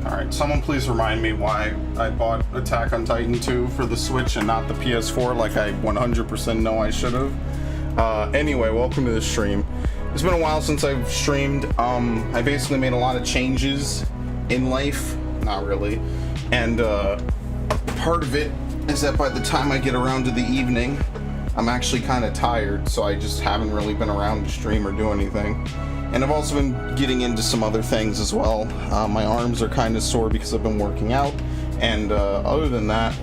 Alright, someone please remind me why I bought Attack on Titan 2 for the Switch and not the PS4 like I 100% know I should have. Anyway, welcome to the stream. It's been a while since I've streamed. I basically made a lot of changes in life. Not really. And part of it is that by the time I get around to the evening, I'm actually kind of tired, so I just haven't really been around to stream or do anything. And I've also been getting into some other things as well. My arms are kind of sore because I've been working out. And other than that,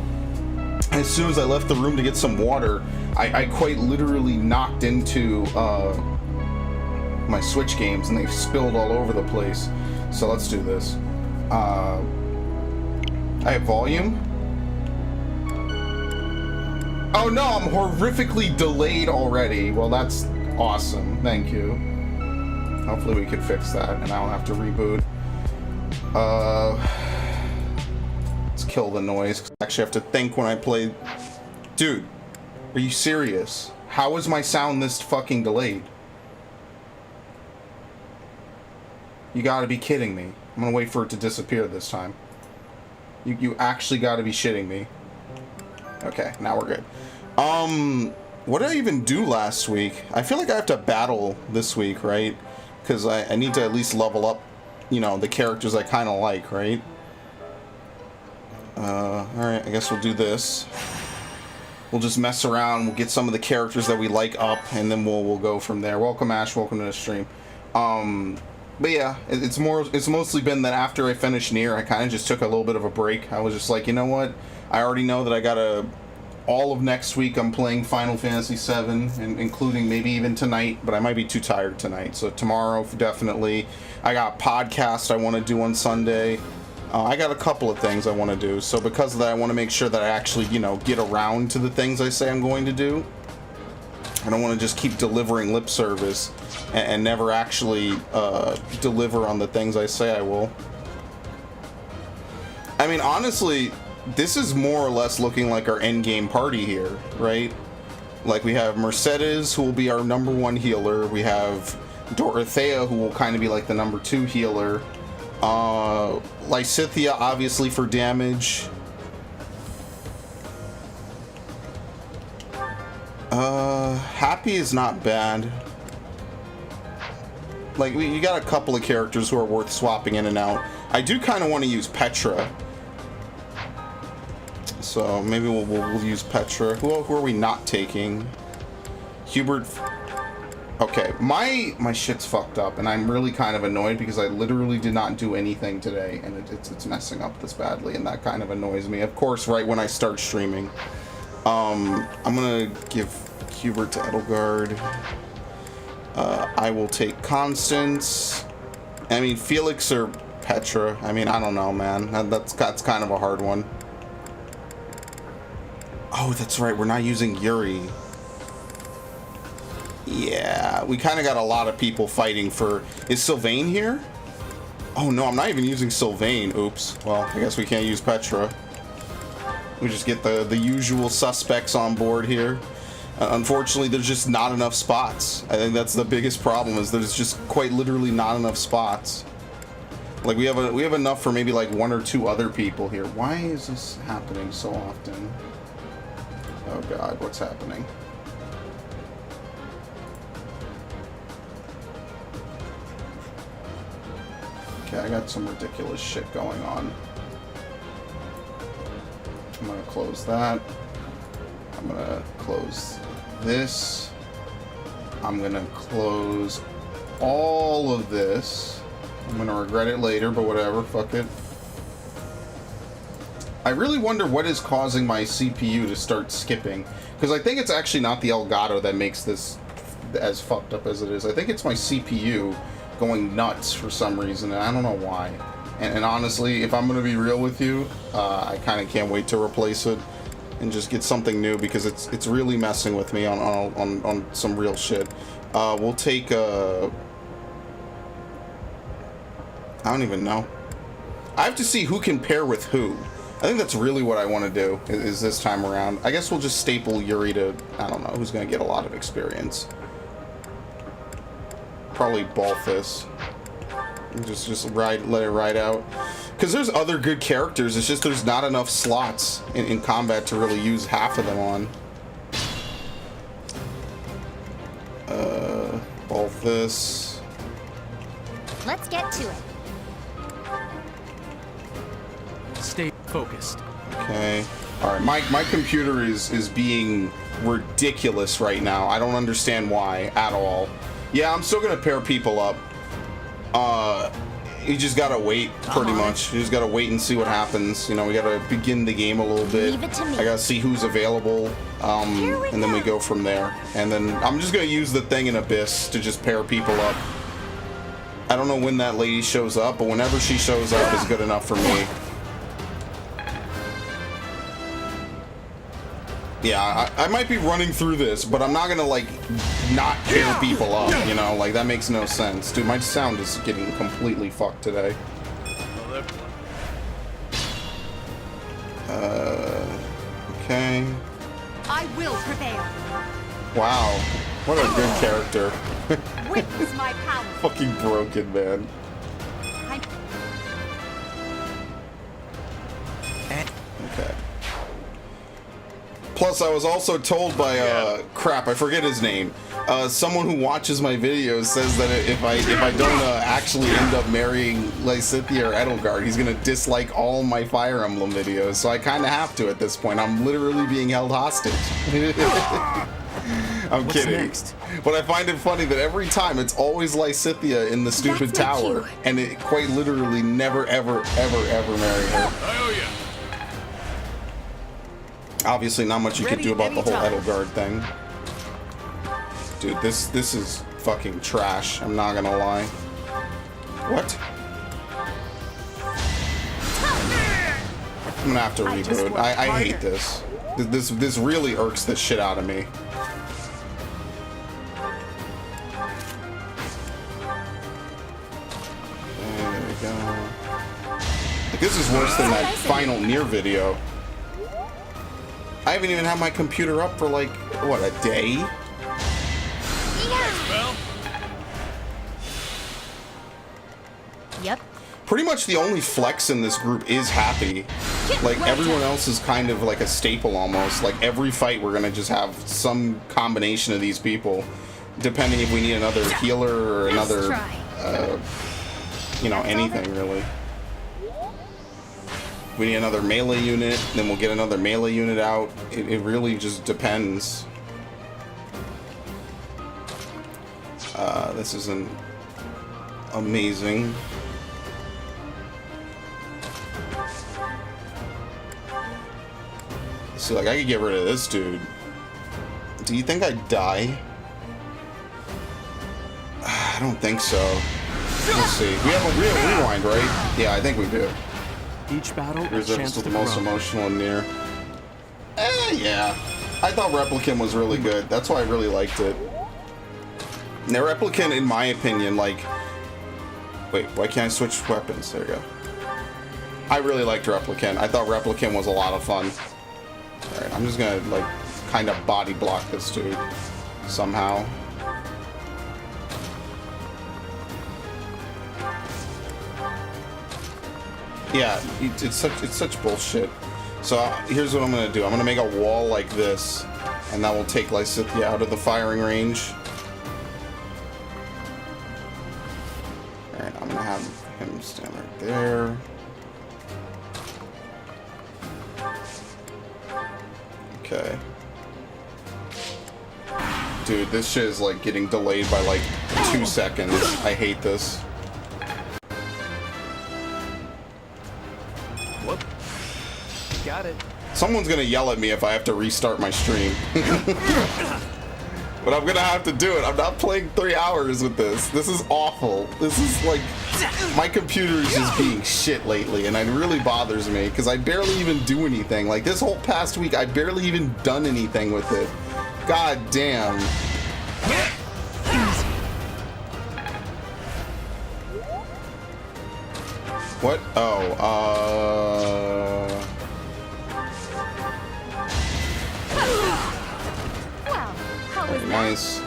as soon as I left the room to get some water, I quite literally knocked into my Switch games and they've spilled all over the place. So let's do this. I have volume. Oh no, I'm horrifically delayed already. Well, that's awesome. Thank you. Hopefully we can fix that and I don't have to reboot. Let's kill the noise. I actually have to think when I play. Dude, are you serious? How is my sound this fucking delayed? You gotta be kidding me. I'm gonna wait for it to disappear this time. You actually gotta be shitting me. Okay, now we're good. What did I even do last week? I feel like I have to battle this week, right? Because I need to at least level up, you know, the characters I kind of like, right? Alright, I guess we'll do this. We'll just mess around, we'll get some of the characters that we like up, and then we'll go from there. Welcome, Ash, welcome to the stream. But yeah, it's mostly been that after I finished Nier, I kind of just took a little bit of a break. I was just like, you know what? I already know that I gotta... All of next week I'm playing Final Fantasy VII, and including maybe even tonight, but I might be too tired tonight. So tomorrow, definitely. I got podcast I want to do on Sunday. I got a couple of things I want to do. So because of that, I want to make sure that I actually, you know, get around to the things I say I'm going to do. I don't want to just keep delivering lip service and never actually deliver on the things I say I will. I mean, honestly... This is more or less looking like our endgame party here, right? Like we have Mercedes, who will be our #1 healer. We have Dorothea, who will kind of be like the #2 healer. Lysithea, obviously, for damage. Happy is not bad. Like, you got a couple of characters who are worth swapping in and out. I do kind of want to use Petra. So maybe we'll use Petra. Who are we not taking? Hubert. Okay, my shit's fucked up, and I'm really kind of annoyed because I literally did not do anything today, and it's messing up this badly, and that kind of annoys me. Of course, right when I start streaming. I'm gonna give Hubert to Edelgard. I will take Constance. I mean, Felix or Petra. I mean, I don't know, man. That's kind of a hard one. Oh, that's right. We're not using Yuri. Yeah, we kind of got a lot of people fighting for... Is Sylvain here? Oh, no, I'm not even using Sylvain. Oops. Well, I guess we can't use Petra. We just get the usual suspects on board here. Unfortunately, there's just not enough spots. I think that's the biggest problem, is there's just quite literally not enough spots. Like, we have enough for maybe like 1 or 2 other people here. Why is this happening so often? Oh god, what's happening? Okay, I got some ridiculous shit going on. I'm gonna close that. I'm gonna close this. I'm gonna close all of this. I'm gonna regret it later, but whatever, fuck it. I really wonder what is causing my CPU to start skipping. Because I think it's actually not the Elgato that makes this as fucked up as it is. I think it's my CPU going nuts for some reason, and I don't know why. And honestly, if I'm going to be real with you, I kind of can't wait to replace it and just get something new, because it's really messing with me on some real shit. We'll take... I don't even know. I have to see who can pair with who. I think that's really what I want to do, is this time around. I guess we'll just staple Yuri to, I don't know, who's going to get a lot of experience. Probably Balthus. Just let it ride out. Because there's other good characters. It's just there's not enough slots in combat to really use half of them on. All this. Let's get to it. Stay focused. Okay. All right. My computer is being ridiculous right now. I don't understand why at all. Yeah, I'm still gonna pair people up. You just gotta wait, pretty much. You just gotta wait and see what happens. You know, we gotta begin the game a little bit. Leave it to me. I gotta see who's available, and then we go from there. And then I'm just gonna use the thing in Abyss to just pair people up. I don't know when that lady shows up, but whenever she shows up is good enough for me. Yeah, I might be running through this, but I'm not gonna, like, not pair people up, you know? Like, that makes no sense. Dude, my sound is getting completely fucked today. Okay. I will prevail. Wow. What a good character. Witness my power. Fucking broken, man. Okay. Plus, I was also told by, crap, I forget his name. Someone who watches my videos says that if I don't actually end up marrying Lysithea or Edelgard, he's gonna dislike all my Fire Emblem videos. So I kind of have to at this point. I'm literally being held hostage. I'm kidding. Next? But I find it funny that every time it's always Lysithea in the stupid tower, and it quite literally never, ever, ever, ever marry her. Oh yeah. Obviously, not much you can do about the whole Edelgard thing. Dude, this is fucking trash. I'm not gonna lie. What? I'm gonna have to reboot. I hate this. This really irks the shit out of me. There we go. Like, this is worse than that final Nier video. I haven't even had my computer up for, like, what, a day? Well. Yep. Pretty much the only flex in this group is Happy. Like, everyone else is kind of like a staple almost. Like, every fight we're gonna just have some combination of these people, depending if we need another healer or another, you know, anything really. We need another melee unit, then we'll get another melee unit out. It really just depends. This isn't amazing. See, like, I could get rid of this dude. Do you think I'd die? I don't think so. Let's see. We have a real rewind, right? Yeah, I think we do. Each battle a Here's chance to the most grow. emotional Nier. Yeah. I thought Replicant was really good. That's why I really liked it. Now, Replicant, in my opinion, like... Wait, why can't I switch weapons? There we go. I really liked Replicant. I thought Replicant was a lot of fun. Alright, I'm just gonna, like, kind of body block this dude. Somehow. Yeah, it's such bullshit. So here's what I'm gonna do. I'm gonna make a wall like this, and that will take Lysithea out of the firing range. Alright, I'm gonna have him stand right there. Okay. Dude, this shit is like getting delayed by like 2 seconds. I hate this. Whoop. Got it. Someone's gonna yell at me if I have to restart my stream. But I'm gonna have to do it. I'm not playing 3 hours with this. This is awful. This is like... My computer is just being shit lately, and it really bothers me, because I barely even do anything. Like, this whole past week, I barely even done anything with it. God damn. What? Oh, Well, how was that? nice.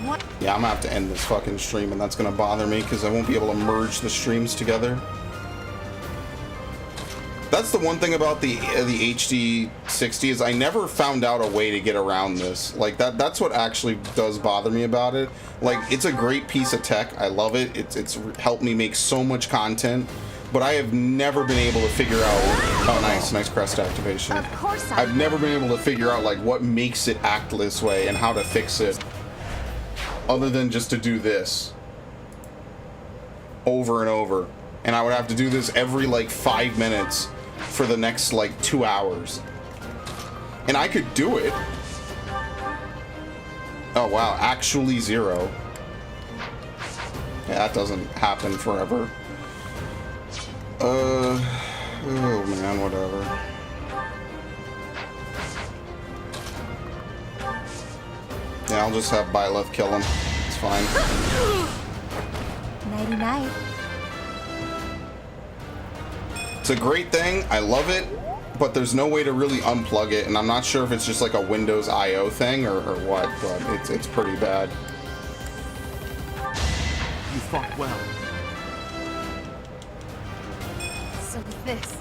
What? Yeah, I'm gonna have to end this fucking stream, and that's gonna bother me because I won't be able to merge the streams together. That's the one thing about the HD 60 is I never found out a way to get around this. Like that's what actually does bother me about it. Like, it's a great piece of tech. I love it. It's helped me make so much content, but I have never been able to figure out. Oh, nice crest activation. Of course I've never been able to figure out like what makes it act this way and how to fix it, other than just to do this over and over. And I would have to do this every like 5 minutes for the next like 2 hours. And I could do it. Oh wow, actually 0. Yeah, that doesn't happen forever. Oh man, whatever. Yeah, I'll just have Byleth kill him. It's fine. Nighty night. It's a great thing. I love it, but there's no way to really unplug it, and I'm not sure if it's just like a Windows I/O thing or what, but it's pretty bad. You fought well. So this.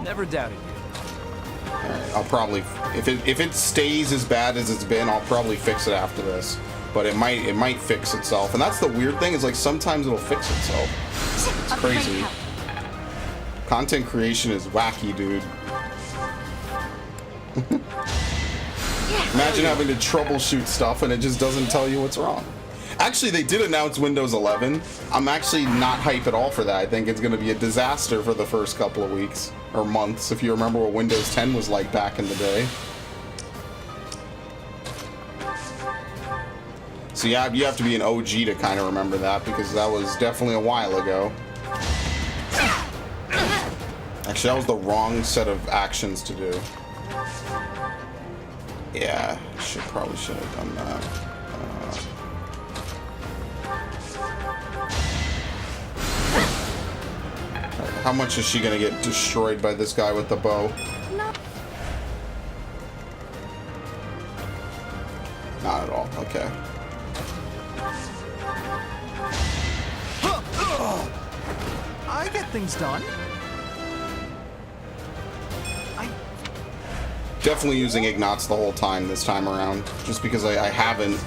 Never doubted you. Alright, I'll probably, if it stays as bad as it's been, I'll probably fix it after this. But it might fix itself, and that's the weird thing is like sometimes it'll fix itself. It's crazy. Content creation is wacky, dude. Imagine having to troubleshoot stuff and it just doesn't tell you what's wrong. Actually, they did announce Windows 11. I'm actually not hype at all for that. I think it's going to be a disaster for the first couple of weeks or months, if you remember what Windows 10 was like back in the day. So yeah, you have to be an OG to kind of remember that, because that was definitely a while ago. Actually, that was the wrong set of actions to do. Yeah, probably should have done that. How much is she gonna get destroyed by this guy with the bow? No. Not at all. Okay. I get things done. Definitely using Ignatz the whole time this time around, just because I haven't,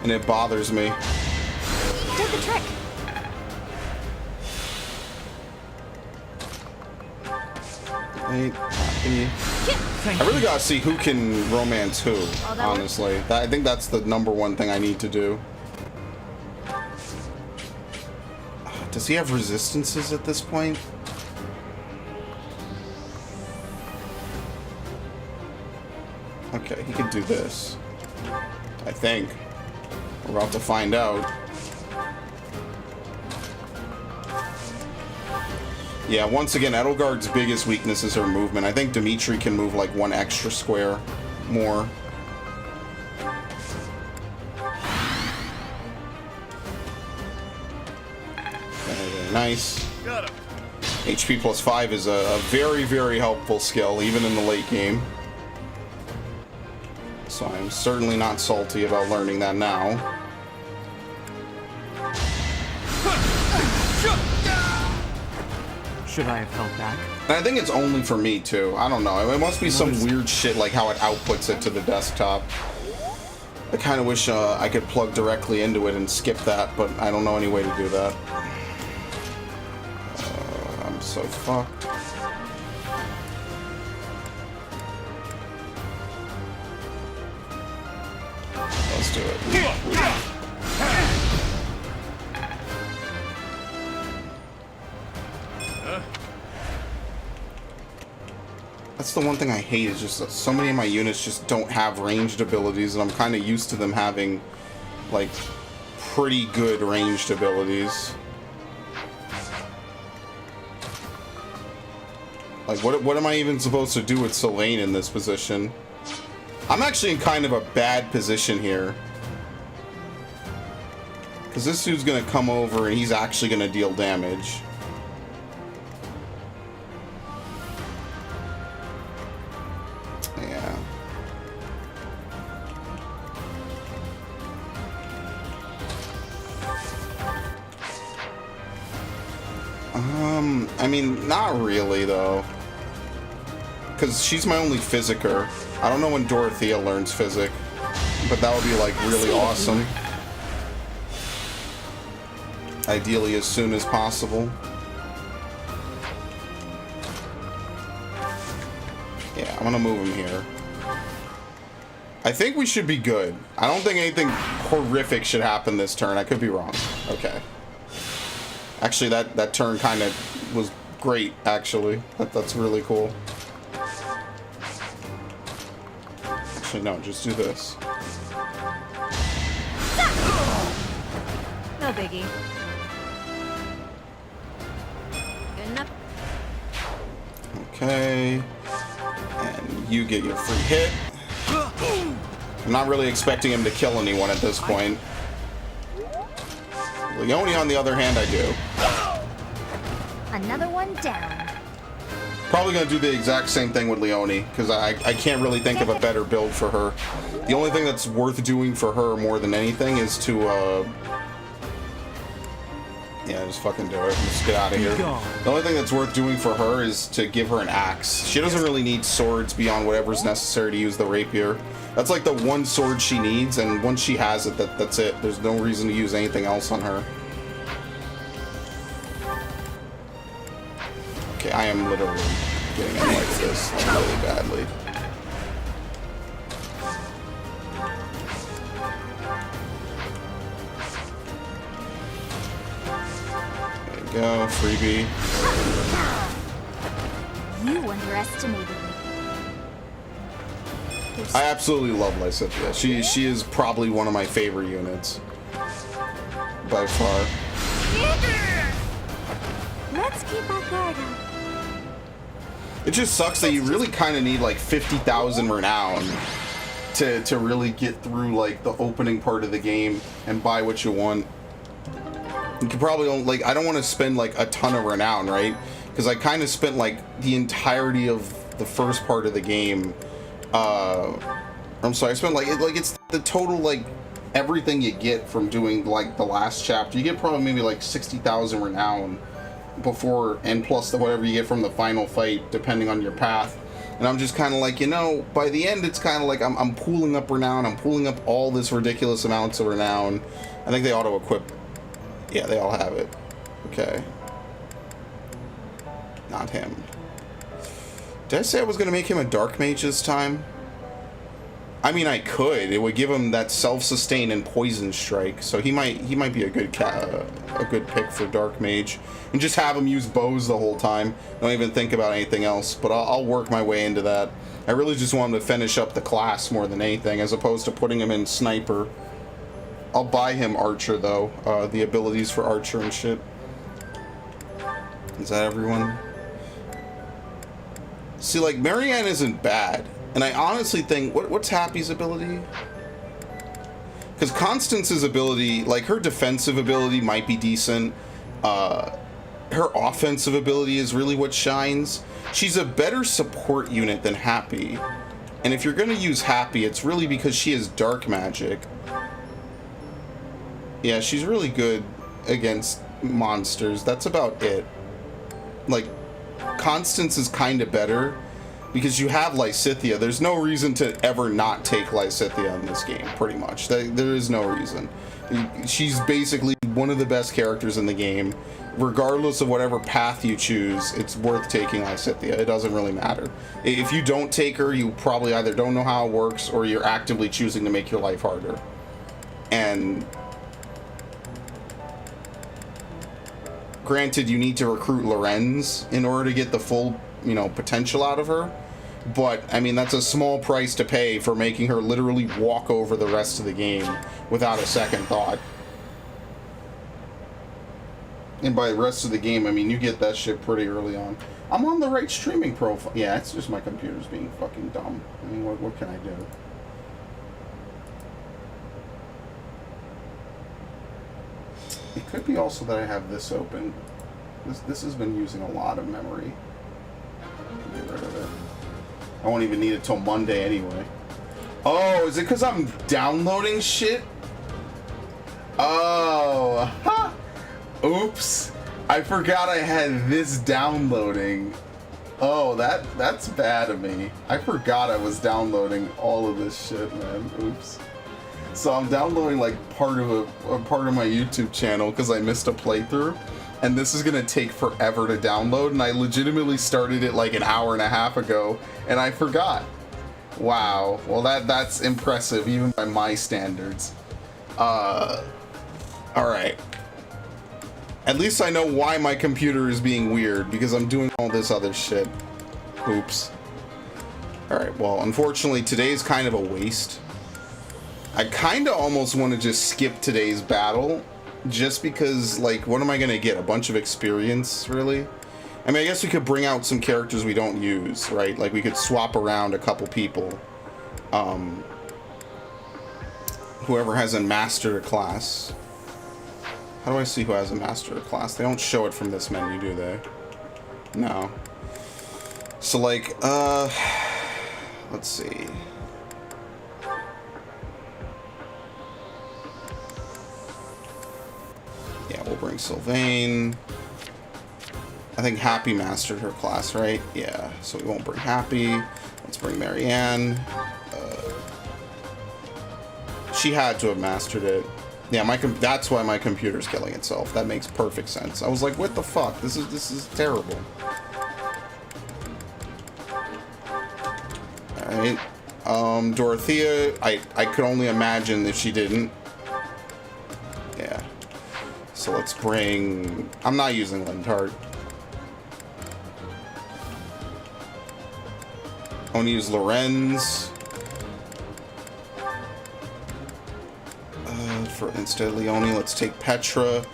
and it bothers me. Did the trick. Ain't happy. I really gotta see who can romance who, honestly. I think that's the #1 thing I need to do. Does he have resistances at this point? Okay, he can do this. I think. We're about to find out. Yeah, once again, Edelgard's biggest weakness is her movement. I think Dimitri can move like 1 extra square more. Very nice. HP plus 5 is a very, very helpful skill, even in the late game. So I'm certainly not salty about learning that now. Should I have held back? And I think it's only for me too. I don't know. It must be some weird shit like how it outputs it to the desktop. I kind of wish I could plug directly into it and skip that, but I don't know any way to do that. I'm so fucked. Let's do it. That's the one thing I hate, is just that so many of my units just don't have ranged abilities, and I'm kind of used to them having, like, pretty good ranged abilities. Like, what am I even supposed to do with Selene in this position? I'm actually in kind of a bad position here. Because this dude's going to come over and he's actually going to deal damage. Yeah. I mean, not really, though. Because she's my only physicker. I don't know when Dorothea learns physic, but that would be, like, really awesome. Ideally, as soon as possible. Yeah, I'm gonna move him here. I think we should be good. I don't think anything horrific should happen this turn. I could be wrong. Okay. Actually, that turn kind of was great, actually. That's really cool. Actually, no, just do this. No biggie. Good enough. Okay. And you get your free hit. I'm not really expecting him to kill anyone at this point. Leone, on the other hand, I do. Another one down. Probably going to do the exact same thing with Leone, because I can't really think of a better build for her. The only thing that's worth doing for her more than anything is to, yeah, just fucking do it. Just get out of here. The only thing that's worth doing for her is to give her an axe. She doesn't really need swords beyond whatever's necessary to use the rapier. That's like the one sword she needs, and once she has it, that's it. There's no reason to use anything else on her. Okay, I am literally getting him like this really badly. There you go, freebie. You underestimated me. I absolutely love Lysithea. She is probably one of my favorite units. By far. Let's keep our guard up. It just sucks that you really kind of need like 50,000 renown to really get through like the opening part of the game and buy what you want. You could probably only, like, I don't want to spend like a ton of renown, right? Because I kind of spent like the entirety of the first part of the game. I'm sorry, I spent like it's the total like everything you get from doing like the last chapter. You get probably maybe like 60,000 renown before, and plus the whatever you get from the final fight, depending on your path. And I'm just kind of like, you know, by the end, it's kind of like I'm pooling up renown. I'm pooling up all this ridiculous amounts of renown. I think they auto-equip. Yeah, they all have it. Okay. Not him. Did I say I was going to make him a dark mage this time? I mean, I could. It would give him that self-sustain and poison strike, so he might be a good pick for dark mage, and just have him use bows the whole time. Don't even think about anything else. But I'll work my way into that. I really just want him to finish up the class more than anything, as opposed to putting him in sniper. I'll buy him archer though. The abilities for archer and shit. Is that everyone? See, like, Marianne isn't bad. And I honestly think, what's Happy's ability? Because Constance's ability, like, her defensive ability might be decent. Her offensive ability is really what shines. She's a better support unit than Happy. And if you're going to use Happy, it's really because she has dark magic. Yeah, she's really good against monsters. That's about it. Like, Constance is kind of better because you have Lysithea. There's no reason to ever not take Lysithea in this game, pretty much. There is no reason. She's basically one of the best characters in the game. Regardless of whatever path you choose, it's worth taking Lysithea. It doesn't really matter. If you don't take her, you probably either don't know how it works or you're actively choosing to make your life harder. And granted, you need to recruit Lorenz in order to get the full, you know, potential out of her. But, I mean, that's a small price to pay for making her literally walk over the rest of the game without a second thought. And by the rest of the game, I mean, you get that shit pretty early on. I'm on the right streaming profile. Yeah, it's just my computer's being fucking dumb. I mean, what can I do? It could be also that I have this open. This has been using a lot of memory. Get rid of it. I won't even need it till Monday anyway. Oh, is it because I'm downloading shit? Oh, ha! Oops. I forgot I had this downloading. Oh, that's bad of me. I forgot I was downloading all of this shit, man. Oops. So I'm downloading like part of a part of my YouTube channel because I missed a playthrough, and this is gonna take forever to download. And I legitimately started it like an hour and a half ago, and I forgot. Wow. Well, that's impressive even by my standards. All right. At least I know why my computer is being weird, because I'm doing all this other shit. Oops. Alright, well, unfortunately, today's kind of a waste. I kind of almost want to just skip today's battle, just because, like, what am I going to get? A bunch of experience, really? I mean, I guess we could bring out some characters we don't use, right? Like, we could swap around a couple people. Whoever hasn't mastered a class. How do I see who has a master class? They don't show it from this menu, do they? No. So, like, let's see. Yeah, we'll bring Sylvain. I think Happy mastered her class, right? Yeah, so we won't bring Happy. Let's bring Marianne. She had to have mastered it. Yeah, that's why my computer's killing itself. That makes perfect sense. I was like, what the fuck? This is terrible. Alright. Dorothea, I could only imagine if she didn't. Yeah. So let's bring... I'm not using Lindhart. I want to use Lorenz. For instead of Leone, let's take Petra.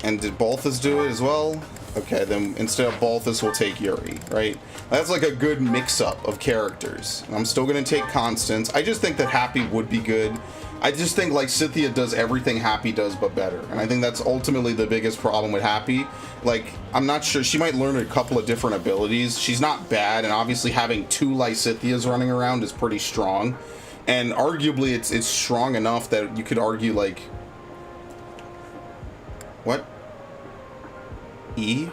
And did Balthus do it as well? Okay, then instead of Balthus, we'll take Yuri, right? That's like a good mix-up of characters. I'm still going to take Constance. I just think that Happy would be good. I just think, like, Scythia does everything Happy does, but better. And I think that's ultimately the biggest problem with Happy. Like, I'm not sure. She might learn a couple of different abilities. She's not bad, and obviously having 2 Lysithias running around is pretty strong. And arguably, it's strong enough that you could argue, like... What? E?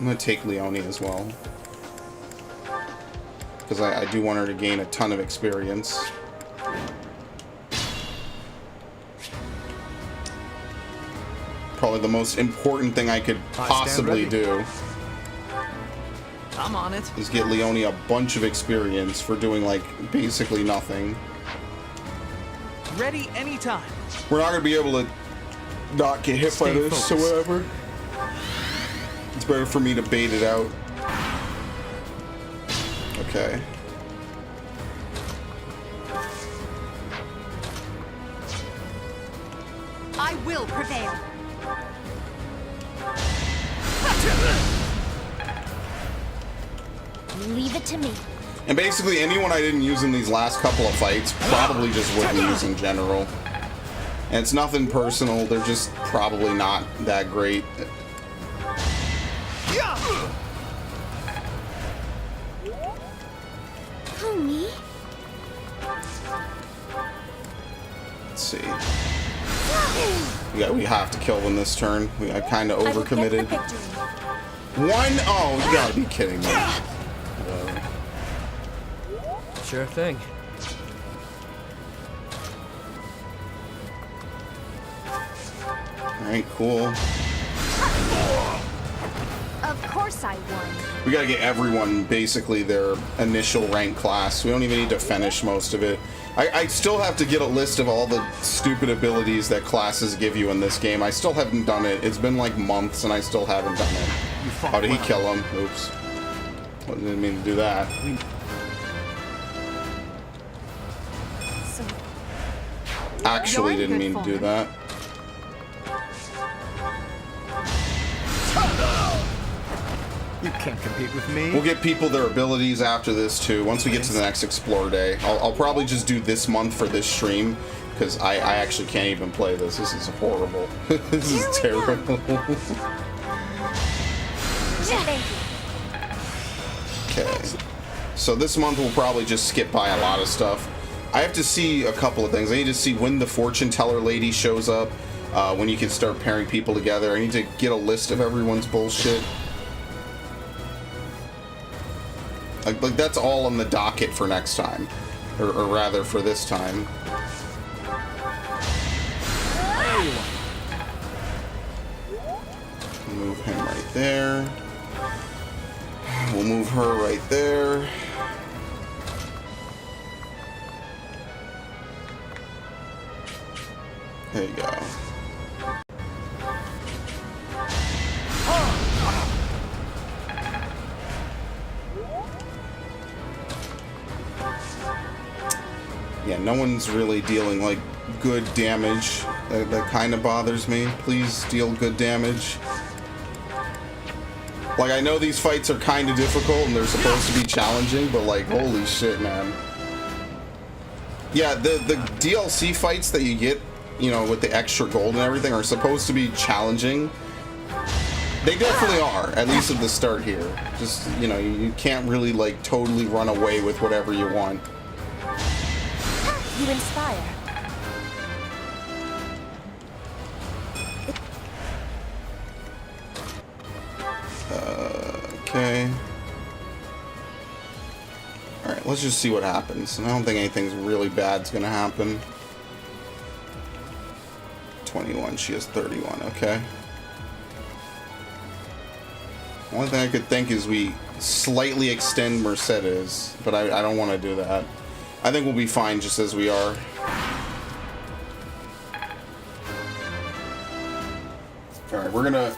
I'm gonna take Leone as well. Because I do want her to gain a ton of experience. Probably the most important thing I could possibly do. I'm on it. Is get Leone a bunch of experience for doing, like, basically nothing. Ready anytime. We're not gonna be able to not get hit by this, so whatever. It's better for me to bait it out. Okay. I will prevail. Leave it to me. And basically anyone I didn't use in these last couple of fights probably just wouldn't use in general. And it's nothing personal, they're just probably not that great. Who, me? Let's see. We have to kill them this turn. I kind of overcommitted. One? Oh, you gotta be kidding me. Sure thing. Alright, cool. Of course I won. We gotta get everyone basically their initial rank class. We don't even need to finish most of it. I still have to get a list of all the stupid abilities that classes give you in this game. I still haven't done it. It's been like months and I still haven't done it. Oh, did he kill him? Oops. I didn't mean to do that. So, Actually didn't mean to do that. You can't compete with me. We'll get people their abilities after this too. Once we get to the next Explore Day, I'll probably just do this month for this stream because I actually can't even play this. This is horrible. This is terrible. Okay, so this month we'll probably just skip by a lot of stuff. I have to see a couple of things. I need to see when the fortune teller lady shows up, when you can start pairing people together. I need to get a list of everyone's bullshit. Like that's all on the docket for next time, or rather for this time. Move him right there. We'll move her right there. There you go. Yeah, no one's really dealing like good damage. That kind of bothers me. Please deal good damage. Like, I know these fights are kind of difficult and they're supposed to be challenging, but like, holy shit, man. Yeah, the DLC fights that you get, you know, with the extra gold and everything are supposed to be challenging. They definitely are, at least at the start here. Just, you know, you can't really like totally run away with whatever you want. You inspire. Okay. Alright, let's just see what happens. And I don't think anything's really bad's gonna happen. 21, she has 31, okay. Only thing I could think is we slightly extend Mercedes, but I don't want to do that. I think we'll be fine just as we are. Alright, we're gonna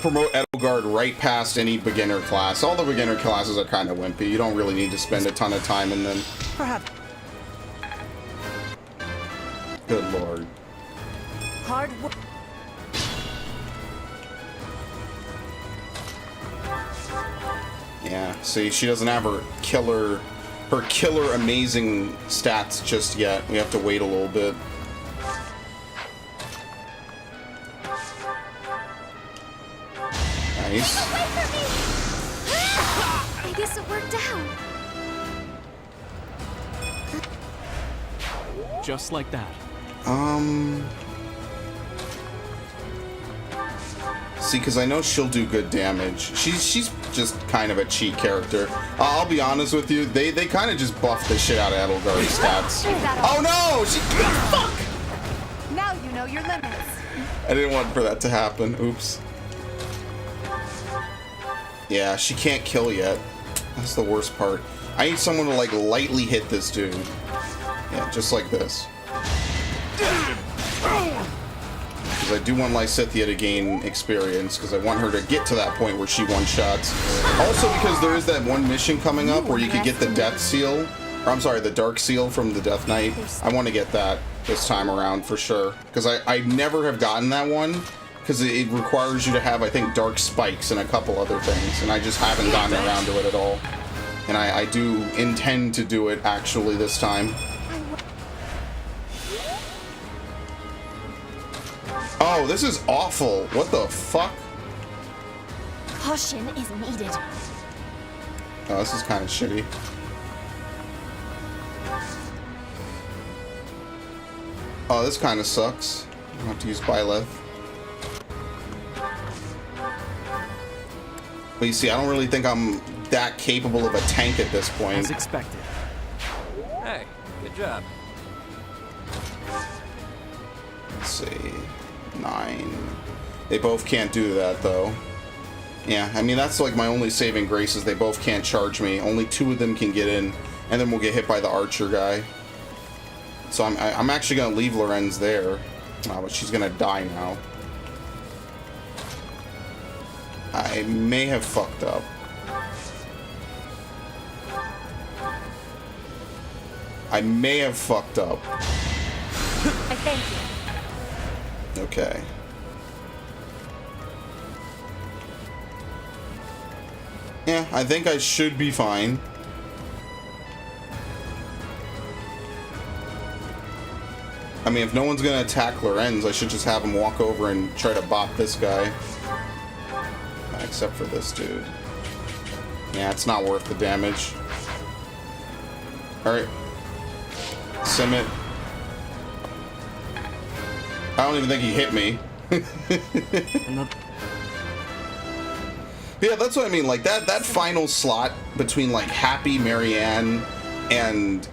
promote Edelgard right past any beginner class. All the beginner classes are kind of wimpy. You don't really need to spend a ton of time in them. Perhaps. Good lord. Hard work. Yeah, see, she doesn't have her killer amazing stats just yet. We have to wait a little bit. Nice. I guess it worked out. Just like that. See, because I know she'll do good damage. She's just kind of a cheat character. I'll be honest with you, they kind of just buffed the shit out of Edelgard's stats. Oh no! She fuck! Now you know your limits. I didn't want for that to happen. Oops. Yeah, she can't kill yet. That's the worst part. I need someone to like lightly hit this dude. Yeah, just like this. Because I do want Lysithea to gain experience, because I want her to get to that point where she one-shots. Also because there is that one mission coming up where you can get the Death Seal. Or I'm sorry, the Dark Seal from the Death Knight. I want to get that this time around for sure. Because I never have gotten that one. Because it requires you to have, I think, dark spikes and a couple other things. And I just haven't gotten around to it at all. And I do intend to do it actually this time. Oh, this is awful. What the fuck? Caution is needed. Oh, this is kind of shitty. Oh, this kind of sucks. I have to use Byleth. But you see, I don't really think I'm that capable of a tank at this point. As expected. Hey, good job. Let's see. 9. They both can't do that, though. Yeah, I mean, that's like my only saving grace is they both can't charge me. Only 2 of them can get in, and then we'll get hit by the archer guy. So I'm actually going to leave Lorenz there. Oh, but she's going to die now. I may have fucked up. I may have fucked up. I thank you. Okay. Yeah, I think I should be fine. I mean, if no one's gonna attack Lorenz, I should just have him walk over and try to bop this guy. Except for this dude. Yeah, it's not worth the damage. Alright. sim it. I don't even think he hit me. Yeah, that's what I mean. Like that final slot between like Happy, Marianne, and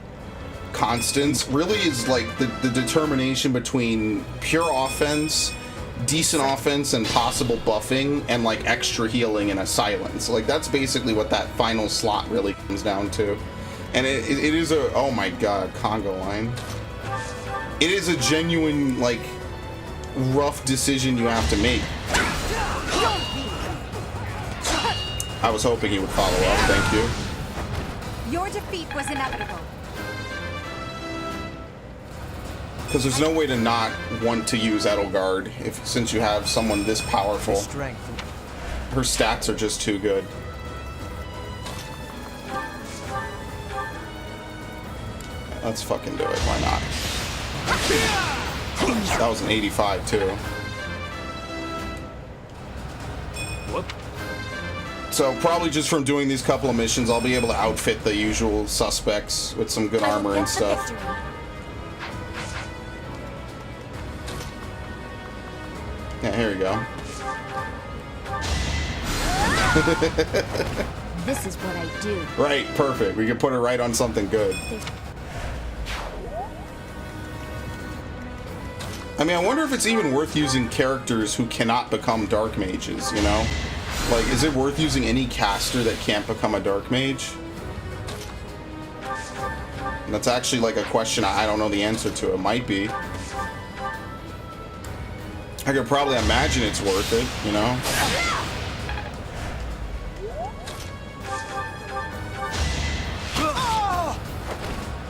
Constance really is like the determination between pure offense, decent offense, and possible buffing, and like extra healing and a silence. Like that's basically what that final slot really comes down to. And it is a, oh my god, Congo line. It is a genuine, like, rough decision you have to make. I was hoping he would follow up, thank you. Your defeat was inevitable. Because there's no way to not want to use Edelgard since you have someone this powerful. Her stats are just too good. Let's fucking do it. Why not? That was an 85 too. Whoop. So probably just from doing these couple of missions, I'll be able to outfit the usual suspects with some good armor and stuff. Yeah, here we go. This is what I do. Right, perfect. We can put it right on something good. I mean, I wonder if it's even worth using characters who cannot become dark mages, you know? Like, is it worth using any caster that can't become a dark mage? And that's actually like a question I don't know the answer to. It might be. I could probably imagine it's worth it, you know?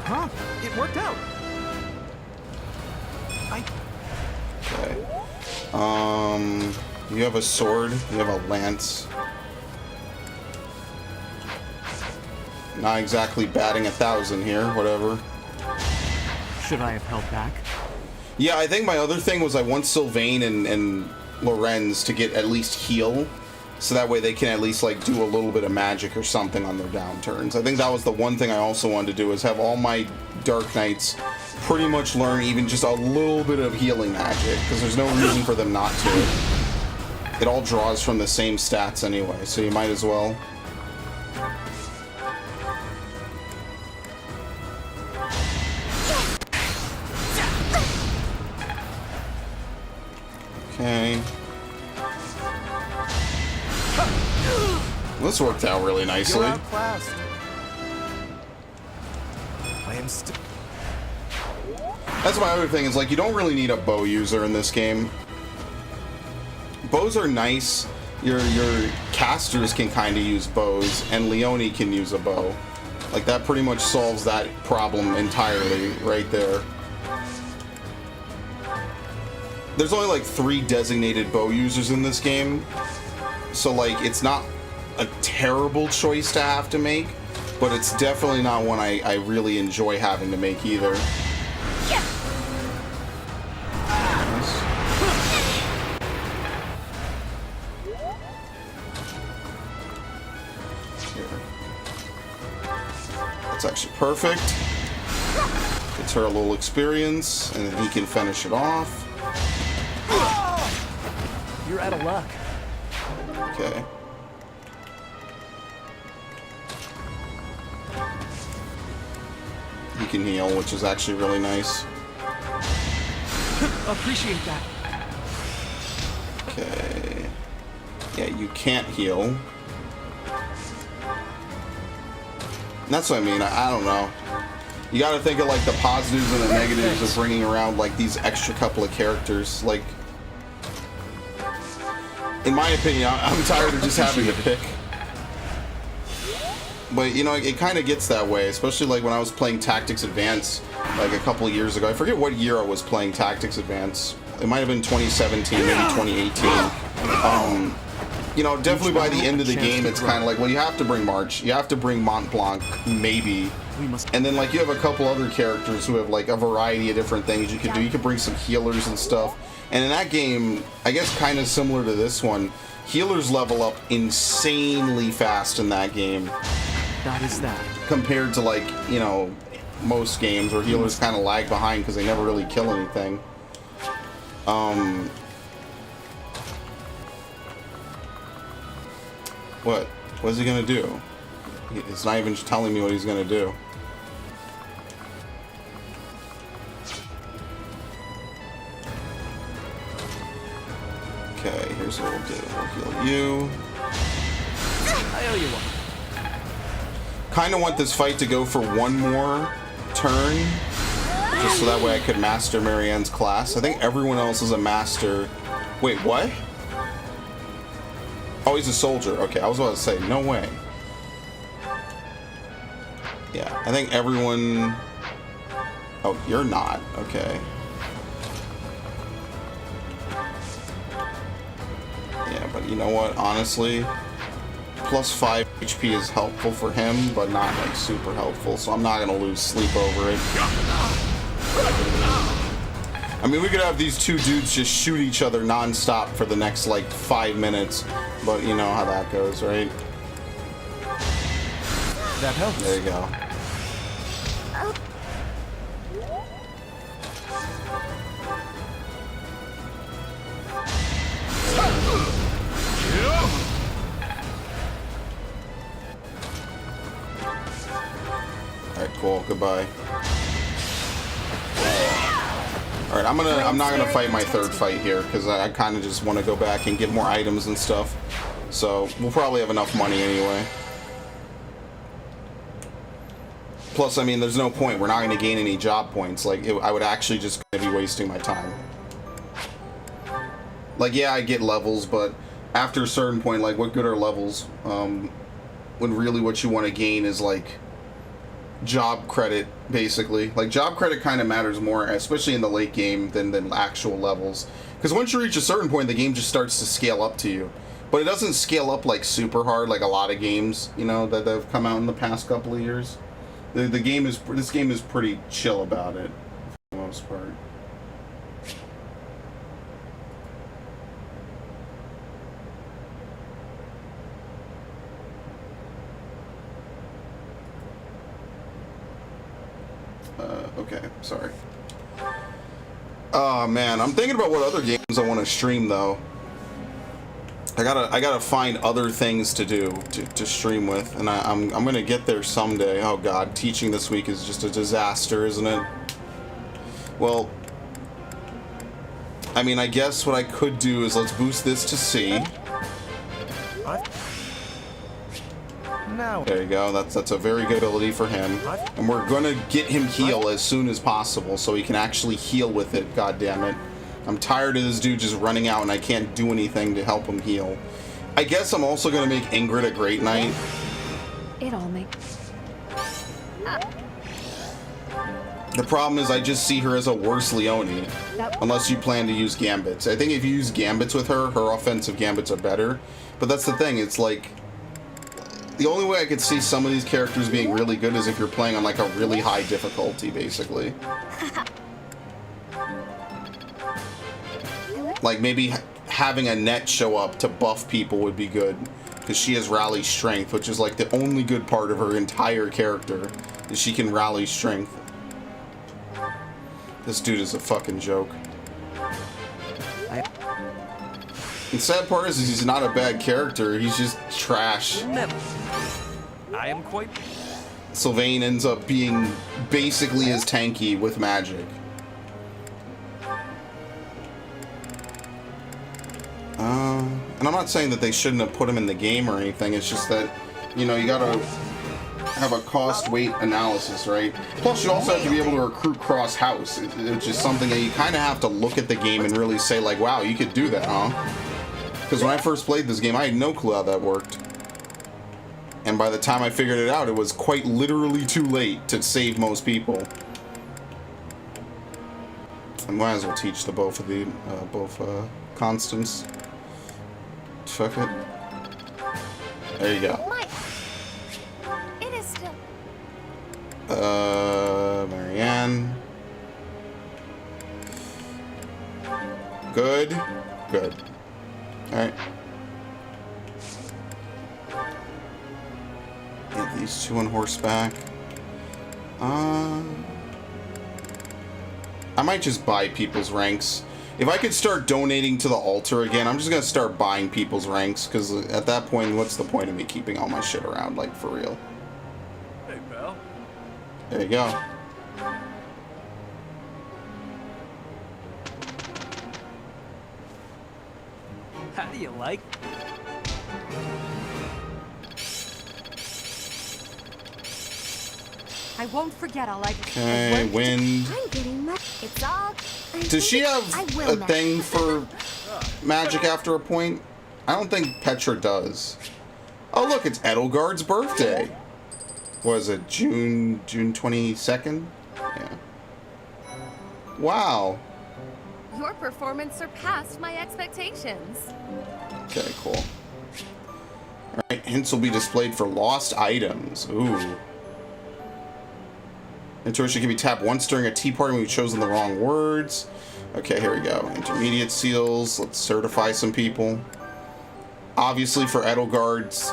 Huh? It worked out. Okay. You have a sword, you have a lance. Not exactly batting 1,000 here, whatever. Should I have held back? Yeah, I think my other thing was I want Sylvain and Lorenz to get at least heal, so that way they can at least like do a little bit of magic or something on their downturns. I think that was the one thing I also wanted to do, is have all my Dark Knights pretty much learn even just a little bit of healing magic, because there's no reason for them not to. It all draws from the same stats anyway, so you might as well. Okay. This worked out really nicely. You're outclassed. I am still. That's my other thing, is like you don't really need a bow user in this game. Bows are nice. Your casters can kind of use bows, and Leone can use a bow. Like that pretty much solves that problem entirely right there. There's only like 3 designated bow users in this game, so like it's not a terrible choice to have to make, but it's definitely not one I really enjoy having to make either. Nice. Here. That's actually perfect. Gets her a little experience, and then he can finish it off. You're out of luck. Okay. He can heal, which is actually really nice. Appreciate that. Okay. Yeah, you can't heal. And that's what I mean. I don't know. You gotta think of like the positives and the negatives of bringing around like these extra couple of characters. Like, in my opinion, I'm tired of just having to pick. But you know, it kind of gets that way, especially like when I was playing Tactics Advance like a couple of years ago. I forget what year I was playing Tactics Advance. It might have been 2017, maybe 2018. You know, definitely by the end of the game, it's kind of like, well, you have to bring March, you have to bring Mont Blanc, maybe. And then like you have a couple other characters who have like a variety of different things you could do. You could bring some healers and stuff. And in that game, I guess kind of similar to this one, healers level up insanely fast in that game. That is that. Compared to like, you know, most games where healers kind of lag behind because they never really kill anything. What? What is he gonna do? It's not even telling me what he's gonna do. Okay, here's what we'll do. We'll heal you. I owe you one. Kind of want this fight to go for one more turn, just so that way I could master Marianne's class. I think everyone else is a master. Wait, what? Oh, he's a soldier. Okay, I was about to say, no way. Yeah, I think everyone... Oh, you're not. Okay. Yeah, but you know what? Honestly, plus 5 HP is helpful for him, but not like super helpful, so I'm not gonna lose sleep over it. I mean, we could have these two dudes just shoot each other non-stop for the next like 5 minutes, but you know how that goes, right? That helps. There you go. Alright, cool. Goodbye. Alright, I'm not gonna fight my third fight here because I kind of just want to go back and get more items and stuff. So we'll probably have enough money anyway. Plus, I mean, there's no point. We're not going to gain any job points. Like, I would actually just be wasting my time. Like, yeah, I get levels, but after a certain point, like, what good are levels? When really what you want to gain is, like, job credit, basically. Like, job credit kind of matters more, especially in the late game, than actual levels. Because once you reach a certain point, the game just starts to scale up to you. But it doesn't scale up, like, super hard, like a lot of games, you know, that have come out in the past couple of years. This game is pretty chill about it, for the most part. Okay, sorry. Oh man, I'm thinking about what other games I want to stream though. I gotta find other things to do to stream with, and I'm gonna get there someday. Oh god, teaching this week is just a disaster, isn't it? Well, I mean, I guess what I could do is let's boost this to C. Now. There you go. That's a very good ability for him, and we're gonna get him heal as soon as possible so he can actually heal with it. God damn it. I'm tired of this dude just running out and I can't do anything to help him heal. I guess I'm also going to make Ingrid a Great Knight. It all makes... The problem is I just see her as a worse Leone. Unless you plan to use Gambits. I think if you use Gambits with her, her offensive Gambits are better. But that's the thing, it's like... The only way I could see some of these characters being really good is if you're playing on like a really high difficulty, basically. Like, maybe having a net show up to buff people would be good. Because she has rally strength, which is like the only good part of her entire character. Is she can rally strength. This dude is a fucking joke. The sad part is he's not a bad character. He's just trash. I am quite... Sylvain ends up being basically as tanky with magic. And I'm not saying that they shouldn't have put him in the game or anything, it's just that, you know, you gotta have a cost-weight analysis, right? Plus, you also have to be able to recruit cross-house, which is something that you kind of have to look at the game and really say, like, wow, you could do that, huh? Because when I first played this game, I had no clue how that worked. And by the time I figured it out, it was quite literally too late to save most people. I might as well teach the both of the, constants. Fuck it. There you go. It is still... Marianne. Good. Good. Alright. Get these two on horseback. I might just buy people's ranks. If I could start donating to the altar again, I'm just gonna start buying people's ranks, because at that point, what's the point of me keeping all my shit around, like, for real? Hey, pal. There you go. How do you like? I won't forget all I've Okay, wind. I'm getting much. It's all. Does she have a thing for magic after a point? I don't think Petra does. Oh, look, it's Edelgard's birthday. Was it June 22nd? Yeah. Wow. Your performance surpassed my expectations. Okay, cool. Alright, hints will be displayed for lost items. Ooh. Intuition can be tapped once during a tea party when we've chosen the wrong words. Okay, here we go. Intermediate seals. Let's certify some people. Obviously, for Edelgard's,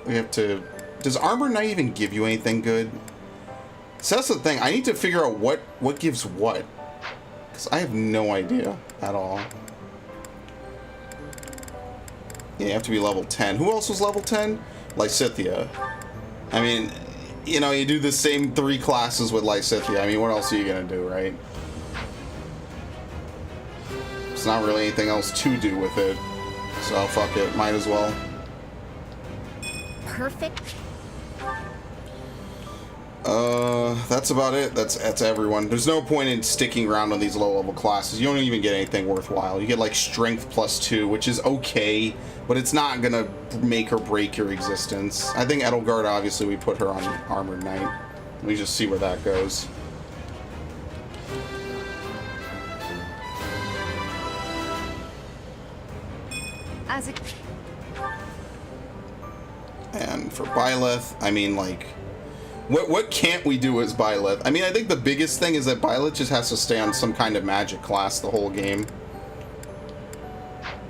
we have to... Does Armor Knight even give you anything good? So that's the thing. I need to figure out what gives what. Because I have no idea at all. Yeah, you have to be level 10. Who else was level 10? Lysithea. I mean, you know, you do the same 3 classes with Lysithea. I mean, what else are you going to do, right? There's not really anything else to do with it. So, fuck it. Might as well. Perfect. That's about it. That's everyone. There's no point in sticking around on these low-level classes. You don't even get anything worthwhile. You get, like, Strength +2, which is okay, but it's not gonna make or break your existence. I think Edelgard, obviously, we put her on Armored Knight. We just see where that goes. As it. And for Byleth, I mean, like... What can't we do as Byleth? I mean, I think the biggest thing is that Byleth just has to stay on some kind of magic class the whole game.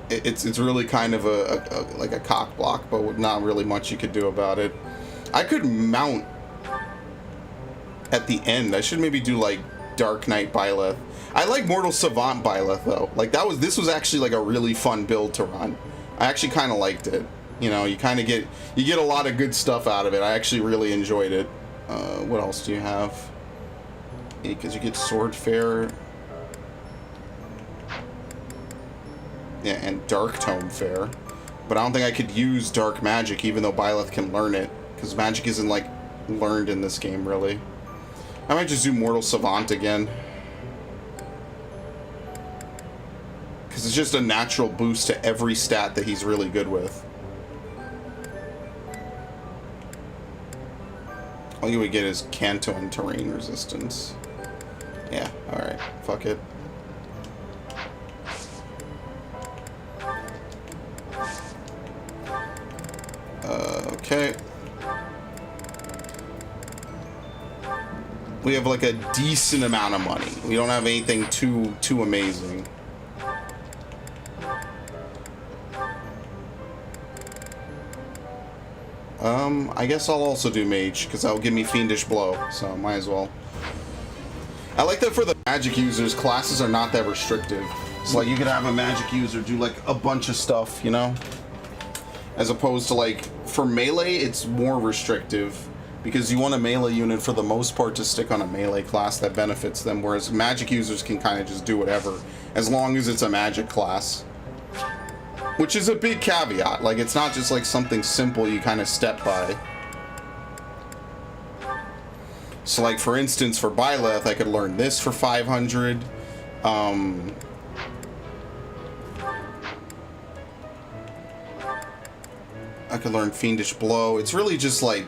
It's really kind of like a cock block, but not really much you could do about it. I could mount at the end. I should maybe do like Dark Knight Byleth. I like Mortal Savant Byleth though. Like this was actually like a really fun build to run. I actually kind of liked it. You know, you kind of get a lot of good stuff out of it. I actually really enjoyed it. What else do you have? Because you get Sword Fair. Yeah, and Dark Tome Fair. But I don't think I could use Dark Magic, even though Byleth can learn it. Because magic isn't, like, learned in this game, really. I might just do Mortal Savant again. Because it's just a natural boost to every stat that he's really good with. All you would get is Canto and Terrain Resistance. Yeah, alright. Fuck it. Okay. We have like a decent amount of money. We don't have anything too amazing. I guess I'll also do Mage, because that'll give me Fiendish Blow, so might as well. I like that for the magic users, classes are not that restrictive. So like you could have a magic user do like a bunch of stuff, you know? As opposed to like, for melee, it's more restrictive. Because you want a melee unit for the most part to stick on a melee class that benefits them, whereas magic users can kind of just do whatever, as long as it's a magic class. Which is a big caveat, like it's not just like something simple you kind of step by. So like for instance, for Byleth, I could learn this for 500. I could learn Fiendish Blow. It's really just like...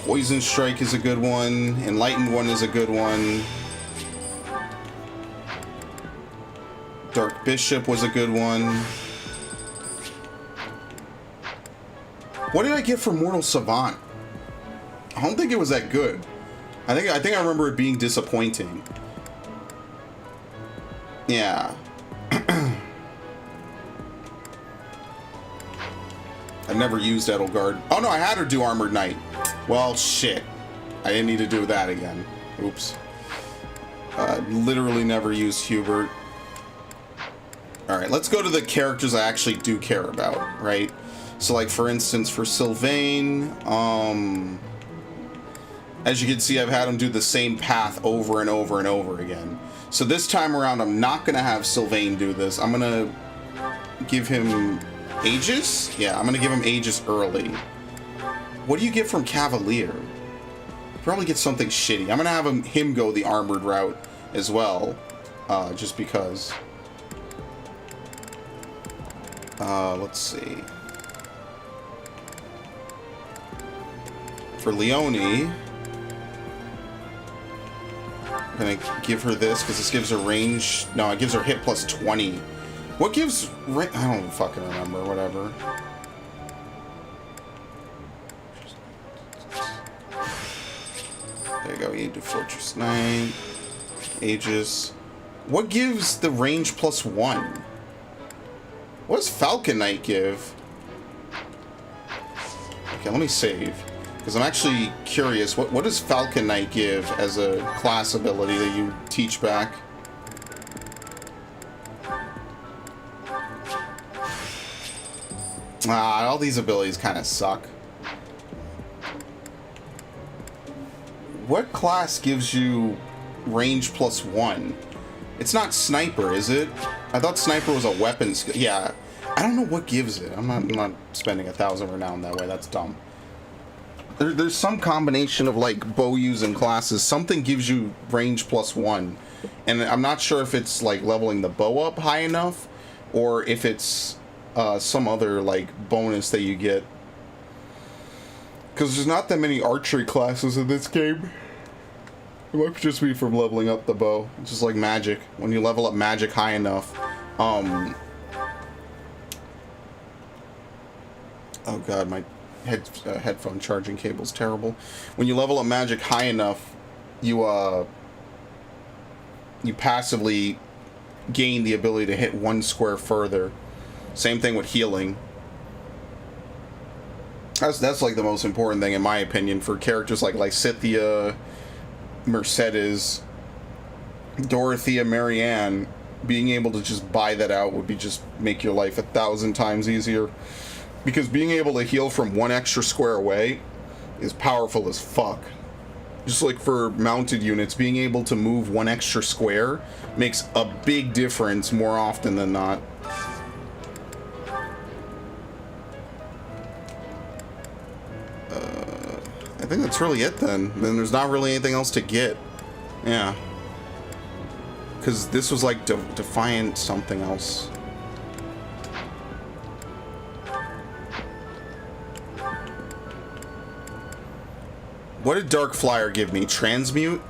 Poison Strike is a good one. Enlightened One is a good one. Dark Bishop was a good one. What did I get for Mortal Savant? I don't think it was that good. I think I remember it being disappointing. Yeah. I've never used Edelgard. Oh no, I had her do Armored Knight. Well, shit. I didn't need to do that again. Oops. Literally never used Hubert. Alright, let's go to the characters I actually do care about, right? So, like, for instance, for Sylvain, as you can see, I've had him do the same path over and over and over again. So this time around, I'm not going to have Sylvain do this. I'm going to give him Aegis? Yeah, I'm going to give him Aegis early. What do you get from Cavalier? Probably get something shitty. I'm going to have him go the armored route as well, just because. Let's see. For Leonie, I'm gonna give her this because this gives her range. No, it gives her hit plus 20. What gives? I don't fucking remember. Whatever. There you go. You do Fortress Knight, Aegis. What gives the range plus 1? What does Falcon Knight give? Okay, let me save. Because I'm actually curious, what does Falcon Knight give as a class ability that you teach back? All these abilities kind of suck. What class gives you range plus 1? It's not Sniper, is it? I thought Sniper was a weapon skill. Yeah, I don't know what gives it. I'm not spending 1,000 renown that way. That's dumb. There's some combination of like bow using classes. Something gives you range plus 1, and I'm not sure if it's like leveling the bow up high enough, or if it's some other like bonus that you get. Because there's not that many archery classes in this game. It might just be from leveling up the bow. It's just like magic. When you level up magic high enough, oh god, my headphone charging cable's terrible. When you level up magic high enough, you passively gain the ability to hit 1 square further. Same thing with healing. That's like the most important thing in my opinion for characters like Lysithea, Mercedes, Dorothea, Marianne. Being able to just buy that out would be just make your life 1,000 times easier. Because being able to heal from 1 extra square away is powerful as fuck. Just like for mounted units, being able to move 1 extra square makes a big difference more often than not. I think that's really it then. Then there's not really anything else to get. Yeah. Because this was like Defiant something else. What did Dark Flyer give me? Transmute?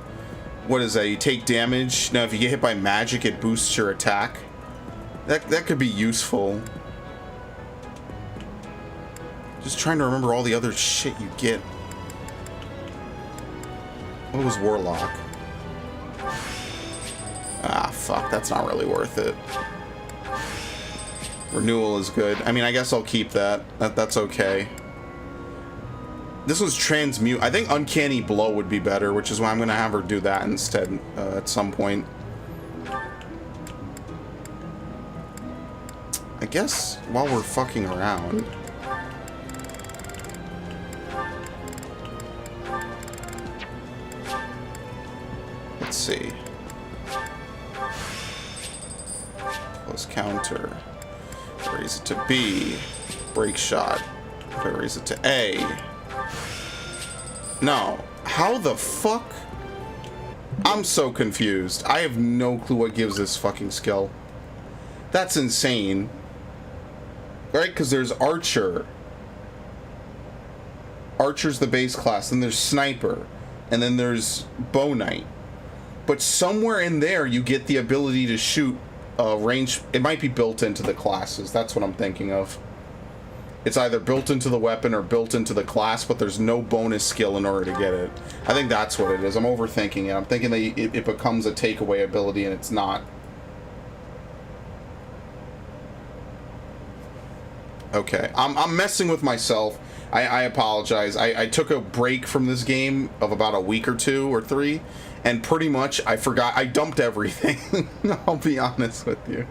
What is that? You take damage. Now, if you get hit by magic, it boosts your attack. That could be useful. Just trying to remember all the other shit you get. What was Warlock? Ah, fuck. That's not really worth it. Renewal is good. I mean, I guess I'll keep that. That's okay. This was Transmute. I think Uncanny Blow would be better, which is why I'm going to have her do that instead at some point. I guess while we're fucking around... Let's see. Close counter. Raise it to B. Break shot. Raise it to A. No. How the fuck? I'm so confused. I have no clue what gives this fucking skill. That's insane. Right? Because there's Archer. Archer's the base class. Then there's Sniper. And then there's Bow Knight. But somewhere in there you get the ability to shoot range. It might be built into the classes. That's what I'm thinking of. It's either built into the weapon or built into the class, but there's no bonus skill in order to get it. I think that's what it is. I'm overthinking it. I'm thinking that it becomes a takeaway ability, and it's not. Okay, I'm messing with myself. I apologize. I took a break from this game of about a week or 2 or 3, and pretty much I forgot. I dumped everything. I'll be honest with you.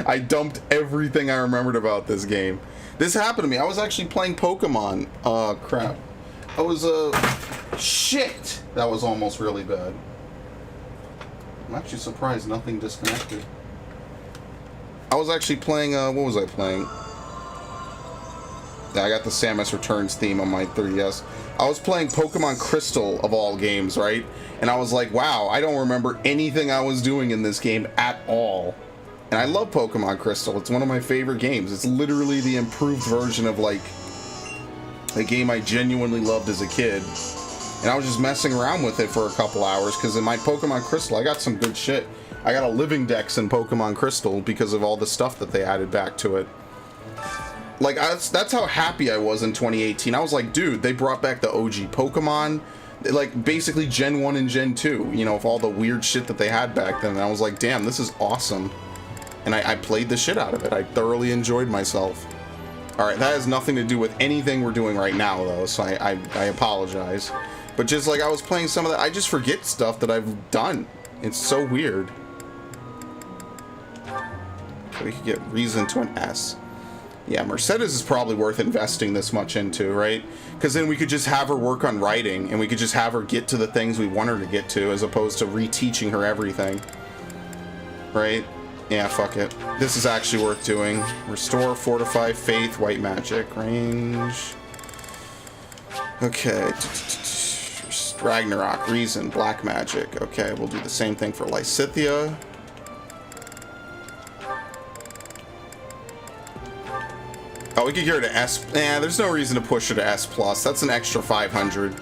I dumped everything I remembered about this game. This happened to me. I was actually playing Pokemon. Crap. I was, shit! That was almost really bad. I'm actually surprised nothing disconnected. I was actually playing, what was I playing? Yeah, I got the Samus Returns theme on my 3DS. I was playing Pokemon Crystal, of all games, right? And I was like, wow, I don't remember anything I was doing in this game at all. And I love Pokemon Crystal. It's one of my favorite games. It's literally the improved version of, like, a game I genuinely loved as a kid. And I was just messing around with it for a couple hours, because in my Pokemon Crystal, I got some good shit. I got a living dex in Pokemon Crystal because of all the stuff that they added back to it. Like, that's how happy I was in 2018. I was like, dude, they brought back the OG Pokemon. Like, basically Gen 1 and Gen 2, you know, of all the weird shit that they had back then. And I was like, damn, this is awesome. And I played the shit out of it. I thoroughly enjoyed myself. Alright, that has nothing to do with anything we're doing right now, though, so I apologize. But just like I was playing some of that, I just forget stuff that I've done. It's so weird. Okay, we could get Reason to an S. Yeah, Mercedes is probably worth investing this much into, right? Because then we could just have her work on writing, and we could just have her get to the things we want her to get to, as opposed to reteaching her everything. Right? Yeah, fuck it. This is actually worth doing. Restore, Fortify, Faith, White Magic, Range. Okay. Ragnarok, Reason, Black Magic. Okay, we'll do the same thing for Lysithea. Oh, we could get her to S. There's no reason to push her to S+. That's an extra 500.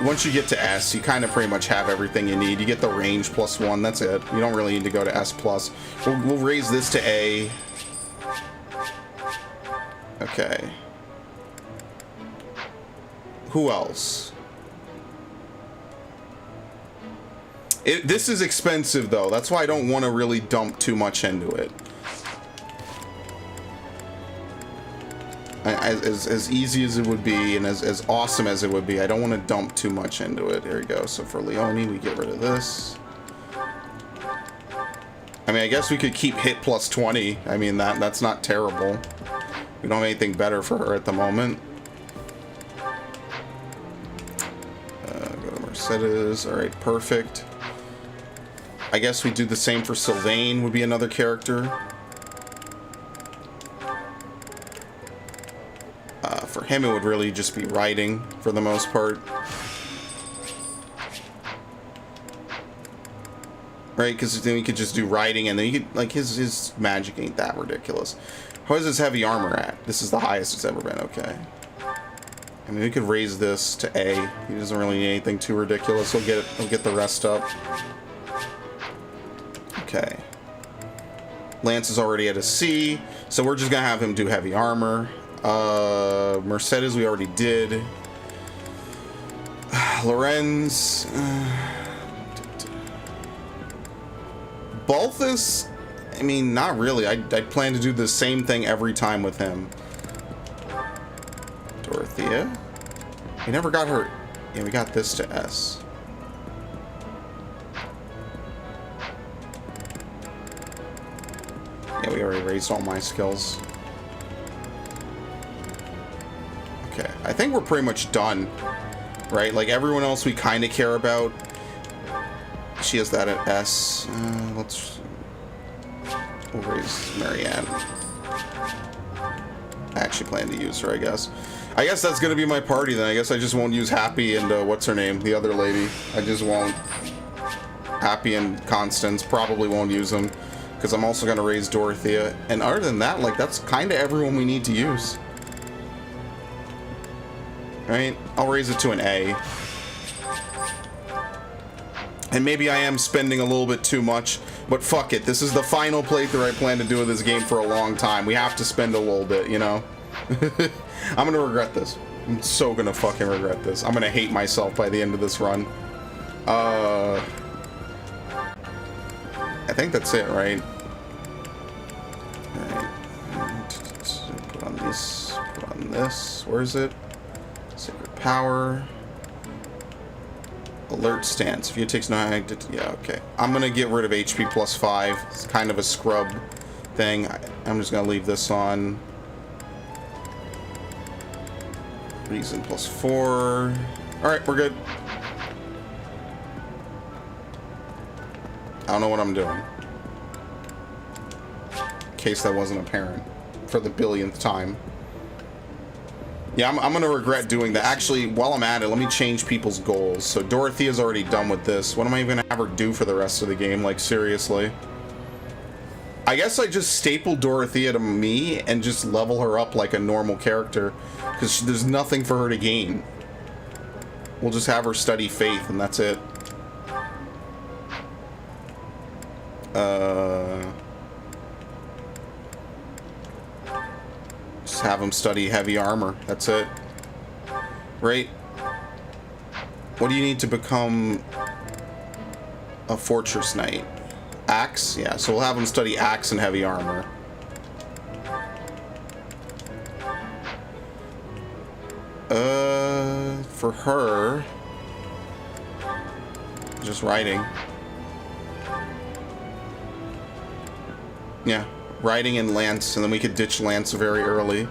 Once you get to S, you kind of pretty much have everything you need. You get the range +1, that's it. You don't really need to go to S+. We'll raise this to A. Okay. Who else? This is expensive, though. That's why I don't want to really dump too much into it. As easy as it would be, and as awesome as it would be, I don't want to dump too much into it. Here we go. So for Leonie, we get rid of this. I mean, I guess we could keep hit +20. I mean, that's not terrible. We don't have anything better for her at the moment. Go to Mercedes. All right, perfect. I guess we do the same for Sylvain, would be another character. For him, it would really just be writing for the most part. Right, because then we could just do writing, and then you could, like, his magic ain't that ridiculous. How is his heavy armor at? This is the highest it's ever been, okay. I mean, we could raise this to A. He doesn't really need anything too ridiculous. He'll get the rest up. Okay. Lance is already at a C, so we're just gonna have him do heavy armor. Mercedes we already did. Lorenz. Balthus, I mean, not really. I plan to do the same thing every time with him. Dorothea. We never got her. Yeah, we got this to S. Yeah, we already raised all my skills. Okay, I think we're pretty much done, right? Like, everyone else we kind of care about. She has that at S. We'll raise Marianne. I actually plan to use her, I guess. I guess that's going to be my party, then. I guess I just won't use Happy and, what's her name? The other lady. I just won't. Happy and Constance. Probably won't use them, because I'm also going to raise Dorothea. And other than that, like, that's kind of everyone we need to use. Right? I'll raise it to an A. And maybe I am spending a little bit too much, but fuck it. This is the final playthrough I plan to do with this game for a long time. We have to spend a little bit, you know? I'm gonna regret this. I'm so gonna fucking regret this. I'm gonna hate myself by the end of this run. I think that's it, right? Alright. Put on Let's put on this. Where is it? Sacred Power. Alert stance. If it takes no act, yeah, okay. I'm gonna get rid of HP plus 5. It's kind of a scrub thing. I'm just gonna leave this on. Reason plus 4. Alright, we're good. I don't know what I'm doing. In case that wasn't apparent. For the billionth time. Yeah, I'm gonna regret doing that. Actually, while I'm at it, let me change people's goals. So Dorothea's already done with this. What am I even gonna have her do for the rest of the game? Like, seriously. I guess I just staple Dorothea to me and just level her up like a normal character. Because there's nothing for her to gain. We'll just have her study faith and that's it. Just have him study heavy armor. That's it. Right? What do you need to become a fortress knight? Axe? Yeah, so we'll have him study axe and heavy armor. For her... just writing. Yeah, riding and lance, and then we could ditch lance very early.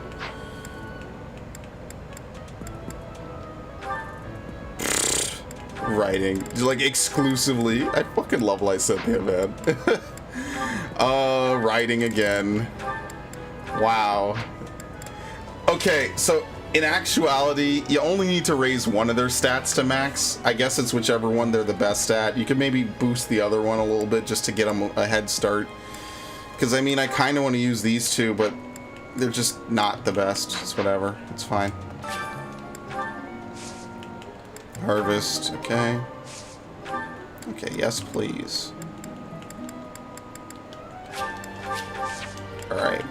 Riding, like exclusively. I fucking love Lysithea, man. Riding again. Wow. Okay, so in actuality, you only need to raise one of their stats to max. I guess it's whichever one they're the best at. You could maybe boost the other one a little bit just to get them a head start. Because, I mean, I kind of want to use these two, but they're just not the best. It's whatever. It's fine. Harvest. Okay. Okay, yes, please. Alright.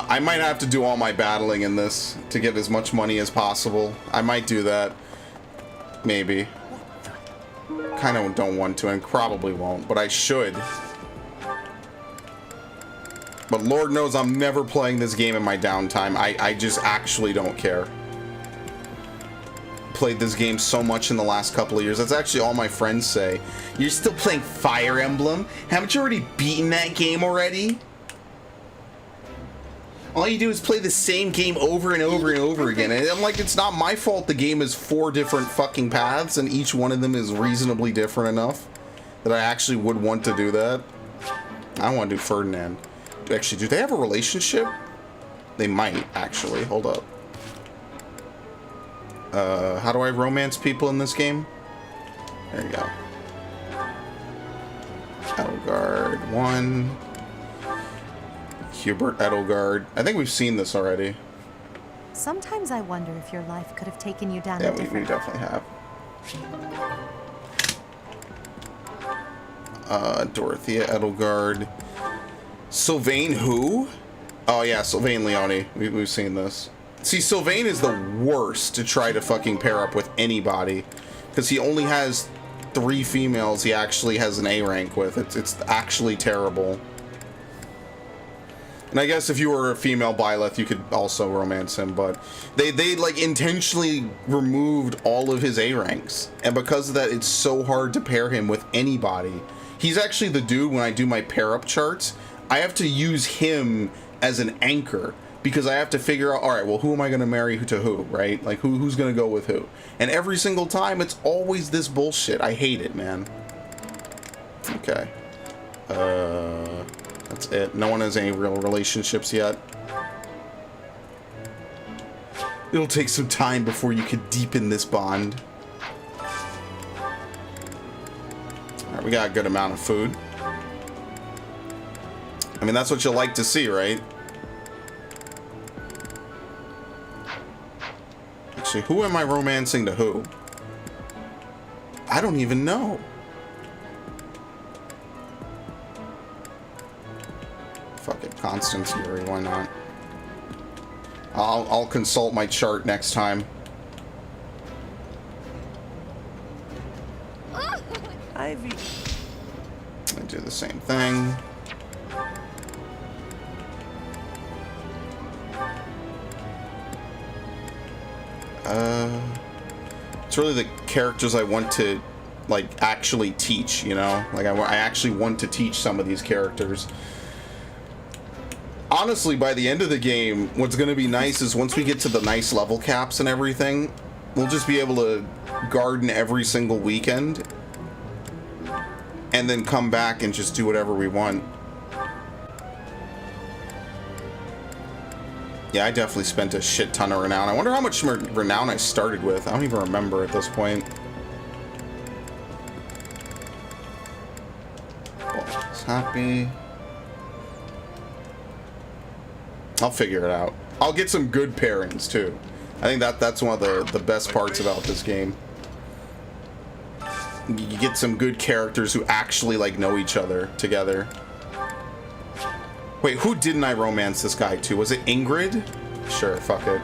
I might have to do all my battling in this to get as much money as possible. I might do that. Maybe. Kind of don't want to and probably won't, but I should. But Lord knows I'm never playing this game in my downtime. I just actually don't care. Played this game so much in the last couple of years. That's actually all my friends say. You're still playing Fire Emblem? Haven't you already beaten that game already? All you do is play the same game over and over and over again. And I'm like, it's not my fault the game is 4 different fucking paths and each one of them is reasonably different enough that I actually would want to do that. I want to do Ferdinand. Actually, do they have a relationship? They might, actually. Hold up. How do I romance people in this game? There you go. Edelgard 1. Hubert Edelgard. I think we've seen this already. Sometimes I wonder if your life could have taken you down a Yeah, different we definitely have. Dorothea Edelgard. Sylvain who? Oh yeah, Sylvain Leone. We've seen this. See, Sylvain is the worst to try to fucking pair up with anybody. Because he only has 3 females he actually has an A rank with. It's actually terrible. And I guess if you were a female Byleth, you could also romance him, but they like intentionally removed all of his A ranks. And because of that, it's so hard to pair him with anybody. He's actually the dude, when I do my pair up charts, I have to use him as an anchor because I have to figure out, all right, well, who am I going to marry to who, right? Like who's going to go with who? And every single time it's always this bullshit. I hate it, man. Okay. That's it. No one has any real relationships yet. It'll take some time before you can deepen this bond. Alright, we got a good amount of food. I mean, that's what you like to see, right? Actually, who am I romancing to who? I don't even know. Fuck it, Constance Fury, why not? I'll consult my chart next time. Ivy. I do the same thing. It's really the characters I want to, like, actually teach, you know? Like, I actually want to teach some of these characters. Honestly, by the end of the game, what's going to be nice is once we get to the nice level caps and everything, we'll just be able to garden every single weekend and then come back and just do whatever we want. Yeah, I definitely spent a shit ton of renown. I wonder how much renown I started with. I don't even remember at this point. Oh, it's happy. I'll figure it out. I'll get some good pairings too. I think that's one of the best parts about this game. You get some good characters who actually like know each other together. Wait, who didn't I romance this guy to? Was it Ingrid? Sure, fuck it.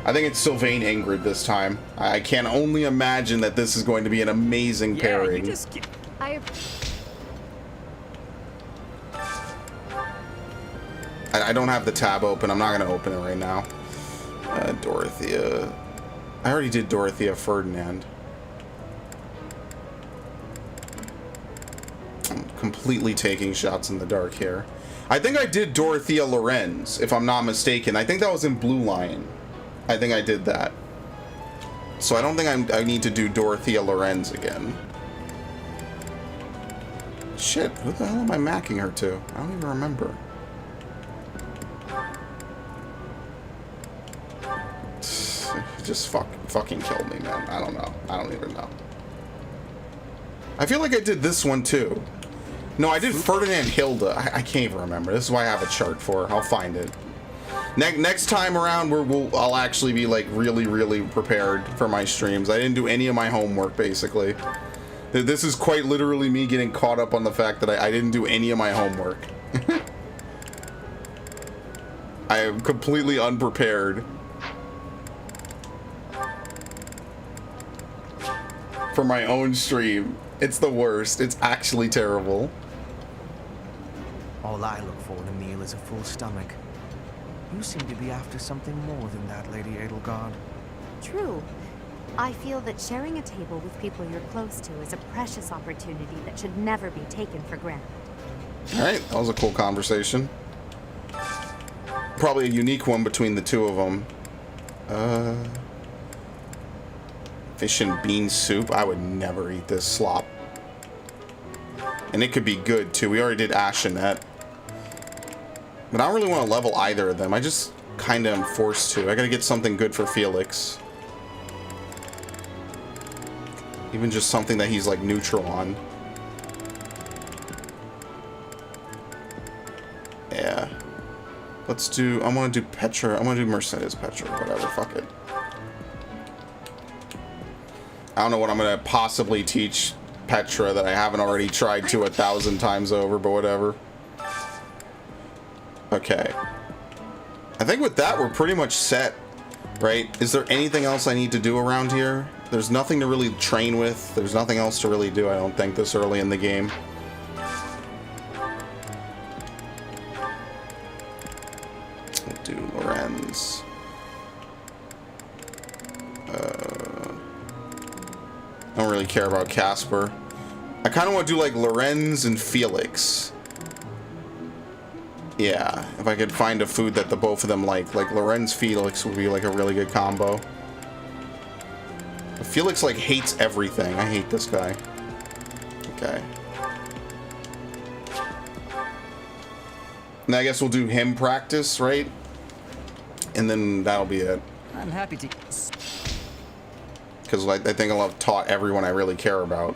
I think it's Sylvain Ingrid this time. I can only imagine that this is going to be an amazing pairing. I don't have the tab open. I'm not going to open it right now. Dorothea. I already did Dorothea Ferdinand. I'm completely taking shots in the dark here. I think I did Dorothea Lorenz, if I'm not mistaken. I think that was in Blue Lion. I think I did that. So I don't think I need to do Dorothea Lorenz again. Shit, who the hell am I macking her to? I don't even remember. Just fucking killed me, man. I don't know. I don't even know. I feel like I did this one too. No, I did Ferdinand Hilda. I can't even remember. This is why I have a chart for. I'll find it. Next time around, I'll actually be like really prepared for my streams. I didn't do any of my homework basically. This is quite literally me getting caught up on the fact that I didn't do any of my homework. I am completely unprepared for my own stream. It's the worst. It's actually terrible. All I look for in a meal is a full stomach. You seem to be after something more than that, Lady Edelgard. True. I feel that sharing a table with people you're close to is a precious opportunity that should never be taken for granted. Alright, that was a cool conversation. Probably a unique one between the two of them. Fish and bean soup. I would never eat this slop. And it could be good too. We already did Ashenet. But I don't really want to level either of them. I just kind of am forced to. I gotta get something good for Felix. Even just something that he's like neutral on. Yeah. Let's do, I want to do Petra. I want to do Mercedes Petra. Whatever, fuck it. I don't know what I'm going to possibly teach Petra that I haven't already tried to 1,000 times over, but whatever. Okay. I think with that, we're pretty much set, right? Is there anything else I need to do around here? There's nothing to really train with. There's nothing else to really do, I don't think, this early in the game. We'll do Lorenz. I don't really care about Casper. I kind of want to do like Lorenz and Felix. Yeah, if I could find a food that the both of them like Lorenz Felix would be like a really good combo. But Felix like hates everything. I hate this guy. Okay. And I guess we'll do him practice, right? And then that'll be it. I'm happy to. Because I think I'll have taught everyone I really care about.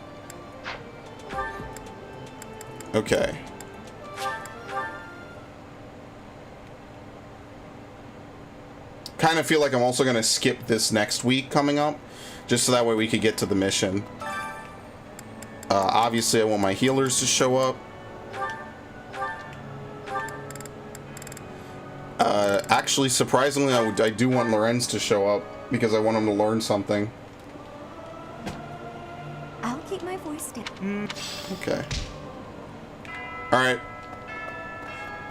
Okay. Kind of feel like I'm also going to skip this next week coming up, just so that way we could get to the mission. Obviously, I want my healers to show up. Actually, surprisingly, I do want Lorenz to show up, because I want him to learn something. I'll keep my voice down. Okay. Alright.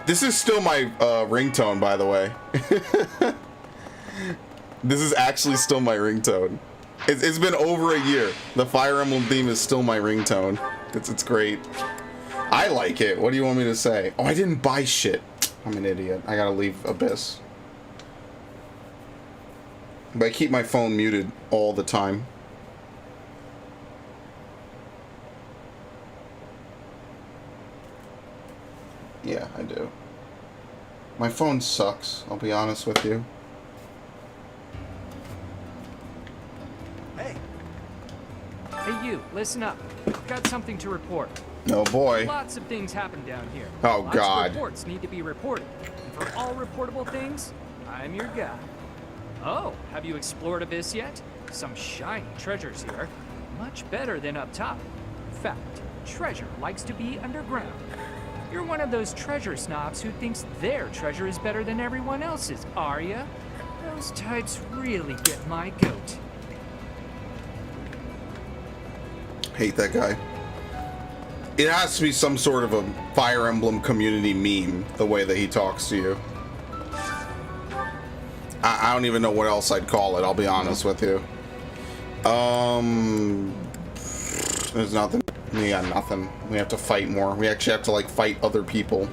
This is still my ringtone, by the way. This is actually still my ringtone. It's been over a year. The Fire Emblem theme is still my ringtone. It's great. I like it. What do you want me to say? Oh, I didn't buy shit. I'm an idiot. I gotta leave Abyss. But I keep my phone muted all the time. Yeah, I do. My phone sucks, I'll be honest with you. Hey, you, listen up. Got something to report. Oh boy. Lots of things happen down here. Oh, Lots God. of reports need to be reported. And for all reportable things, I'm your guy. Oh, have you explored Abyss yet? Some shiny treasures here. Much better than up top. In fact, treasure likes to be underground. You're one of those treasure snobs who thinks their treasure is better than everyone else's, are ya? Those types really get my goat. Hate that guy. It has to be some sort of a Fire Emblem community meme, the way that he talks to you. I don't even know what else I'd call it, I'll be honest with you. There's nothing. We got nothing. We have to fight more. We actually have to, like, fight other people.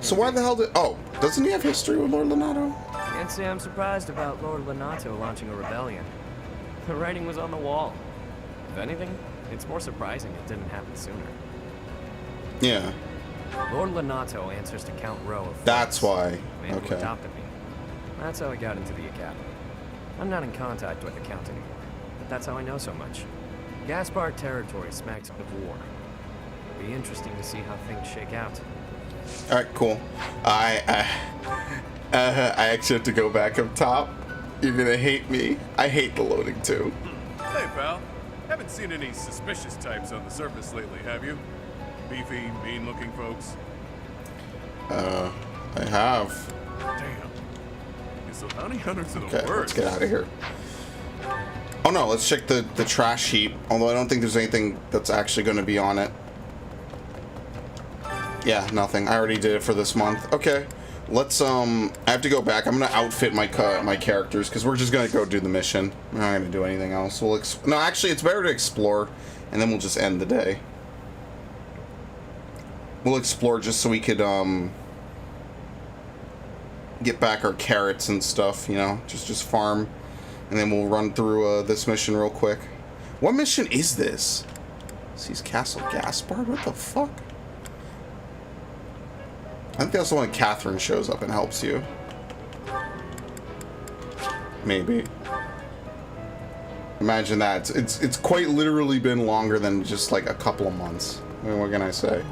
So why the hell did... Oh, doesn't he have history with Lord Lenato? Can't say I'm surprised about Lord Lenato launching a rebellion. The writing was on the wall. If anything, it's more surprising it didn't happen sooner. Yeah. Lord Lenato answers to Count Rowe of That's France, why. the man who Okay. adopted me. That's how I got into the academy. I'm not in contact with the Count anymore, but that's how I know so much. Gaspar territory smacks of war. It'll be interesting to see how things shake out. All right, cool. I actually have to go back up top. You're gonna hate me. I hate the loading too. Hey, pal. Haven't seen any suspicious types on the surface lately, have you? Beefy, mean-looking folks? I have. Damn. These bounty hunters are the Okay, let's worst. get out of here. Oh no, let's check the trash heap. Although I don't think there's anything that's actually going to be on it. Yeah, nothing. I already did it for this month. Okay, let's I have to go back. I'm gonna outfit my characters because we're just gonna go do the mission. We're not gonna do anything else. No, actually, it's better to explore, and then we'll just end the day. We'll explore just so we could get back our carrots and stuff. You know, just farm, and then we'll run through this mission real quick. What mission is this? Sees Castle Gaspard? What the fuck? I think that's the one Catherine shows up and helps you. Maybe. Imagine that. It's quite literally been longer than just like a couple of months. I mean, what can I say?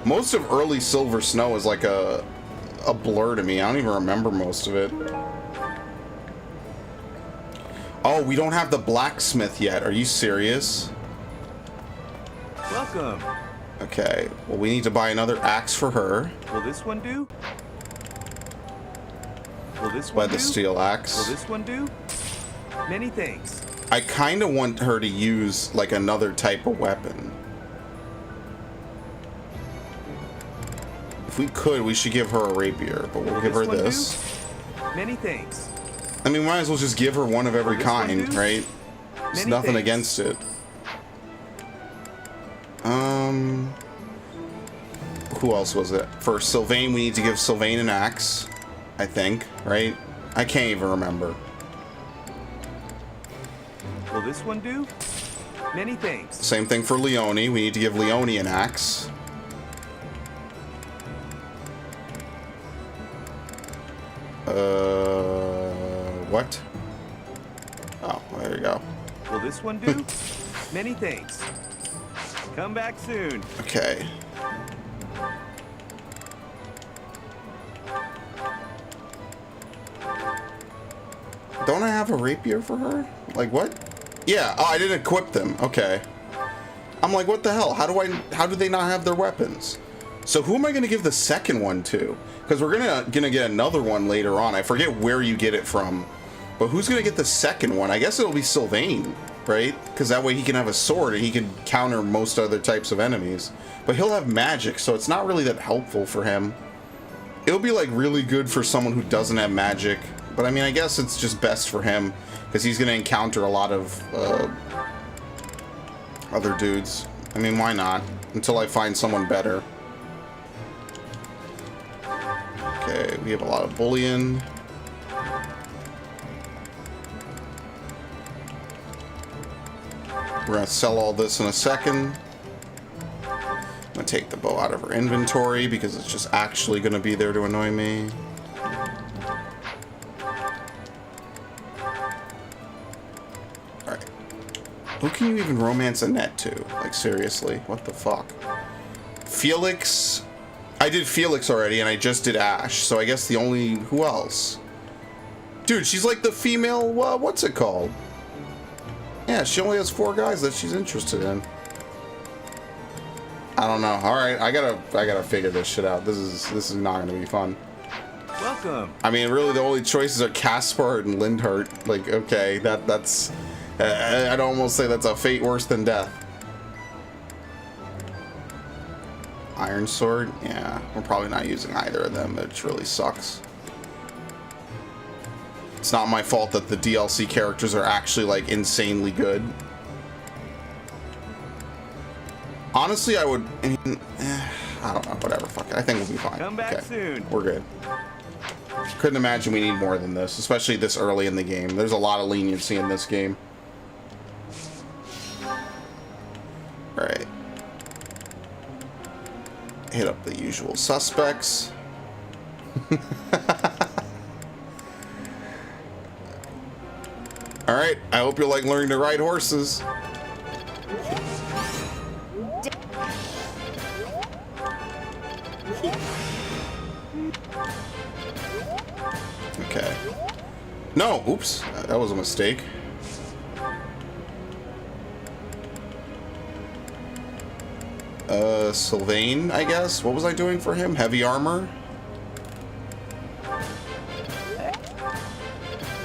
Most of early Silver Snow is like a blur to me. I don't even remember most of it. Oh, we don't have the blacksmith yet. Are you serious? Welcome. Okay, well, we need to buy another axe for her. Will this one do? Will this Buy one the do? steel axe. Will this one do? Many thanks. I kind of want her to use like another type of weapon. If we could, we should give her a rapier, but we'll Will give her one this. do? Many thanks. I mean, might as well just give her one of every Will this one kind, do? right? There's Many nothing thanks. against it. Who else was it? For Sylvain, we need to give Sylvain an axe, I think, right? I can't even remember. Will this one do? Many thanks. Same thing for Leone. We need to give Leone an axe. What? Oh, there you go. Will this one do? Many thanks. Come back soon. Okay. Don't I have a rapier for her? Like what? Yeah. Oh, I didn't equip them. Okay. I'm like, what the hell? How do they not have their weapons? So who am I gonna give the second one to? Because we're gonna get another one later on. I forget where you get it from. But who's gonna get the second one? I guess it'll be Sylvain, right? Because that way he can have a sword and he can counter most other types of enemies. But he'll have magic, so it's not really that helpful for him. It'll be like really good for someone who doesn't have magic, But I mean, I guess it's just best for him because he's going to encounter a lot of other dudes. I mean, why not? Until I find someone better. Okay, we have a lot of bullion. We're gonna sell all this in a second. I'm gonna take the bow out of her inventory because it's just actually gonna be there to annoy me. Alright. Who can you even romance Annette to? Like, seriously, what the fuck? Felix. I did Felix already, and I just did Ash, so I guess the only... Who else? Dude, she's like the female... what's it called? Yeah, she only has 4 guys that she's interested in. I don't know. All right, I gotta figure this shit out. This is not gonna be fun. Welcome. I mean, really, the only choices are Caspar and Lindhart. Like, okay, that's. I'd almost say that's a fate worse than death. Iron Sword, yeah, we're probably not using either of them. It really sucks. It's not my fault that the DLC characters are actually, like, insanely good. Honestly, I would... I mean, I don't know, whatever, fuck it. I think we'll be fine. Come back soon. We're good. Couldn't imagine we need more than this, especially this early in the game. There's a lot of leniency in this game. Alright. Hit up the usual suspects. Alright, I hope you're like learning to ride horses. Okay. No, oops, that was a mistake. Sylvain, I guess. What was I doing for him? Heavy armor?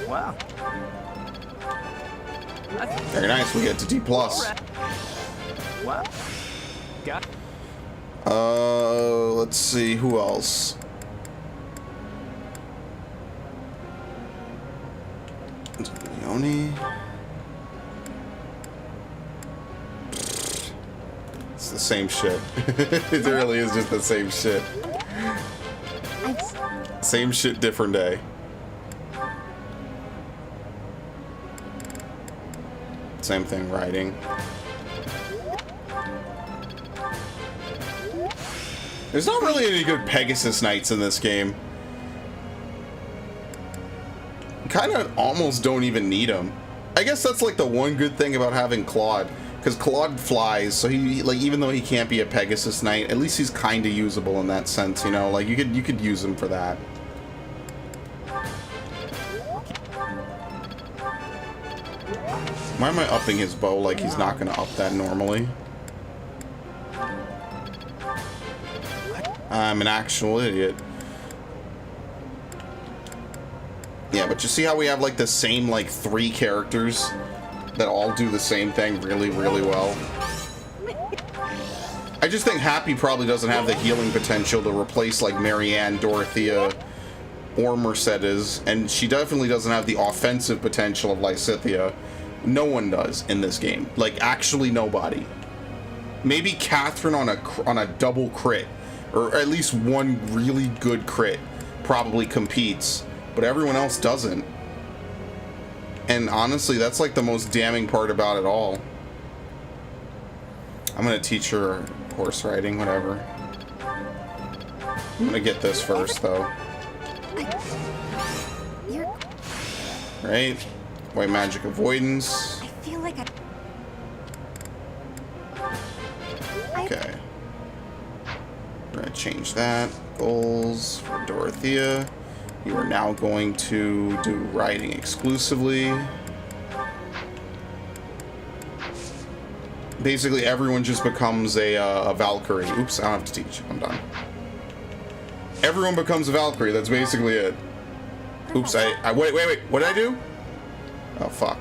Wow. Very nice, we get to D+. Wow. Got. Let's see, who else? Leone. It's the same shit. It really is just the same shit. Same shit, different day. Same thing, riding. There's not really any good Pegasus Knights in this game. Kind of almost don't even need them. I guess that's like the one good thing about having Claude, because Claude flies, so he, like, even though he can't be a Pegasus Knight, at least he's kind of usable in that sense, you know. Like, you could use him for that. Why am I upping his bow like he's not going to up that normally? I'm an actual idiot. Yeah, but you see how we have, like, the same, like, 3 characters that all do the same thing really, really well? I just think Happy probably doesn't have the healing potential to replace, like, Marianne, Dorothea, or Mercedes, and she definitely doesn't have the offensive potential of Lysithea. No one does in this game. Like, actually nobody. Maybe Catherine on a double crit, or at least one really good crit, probably competes, but everyone else doesn't. And honestly, that's like the most damning part about it all. I'm gonna teach her horse riding, whatever. I'm gonna get this first, though. Right? White magic avoidance. I feel like Okay. We're gonna change that. Goals for Dorothea. You are now going to do riding exclusively. Basically, everyone just becomes a Valkyrie. Oops, I don't have to teach. I'm done. Everyone becomes a Valkyrie. That's basically it. Oops, wait. What did I do? Oh, fuck.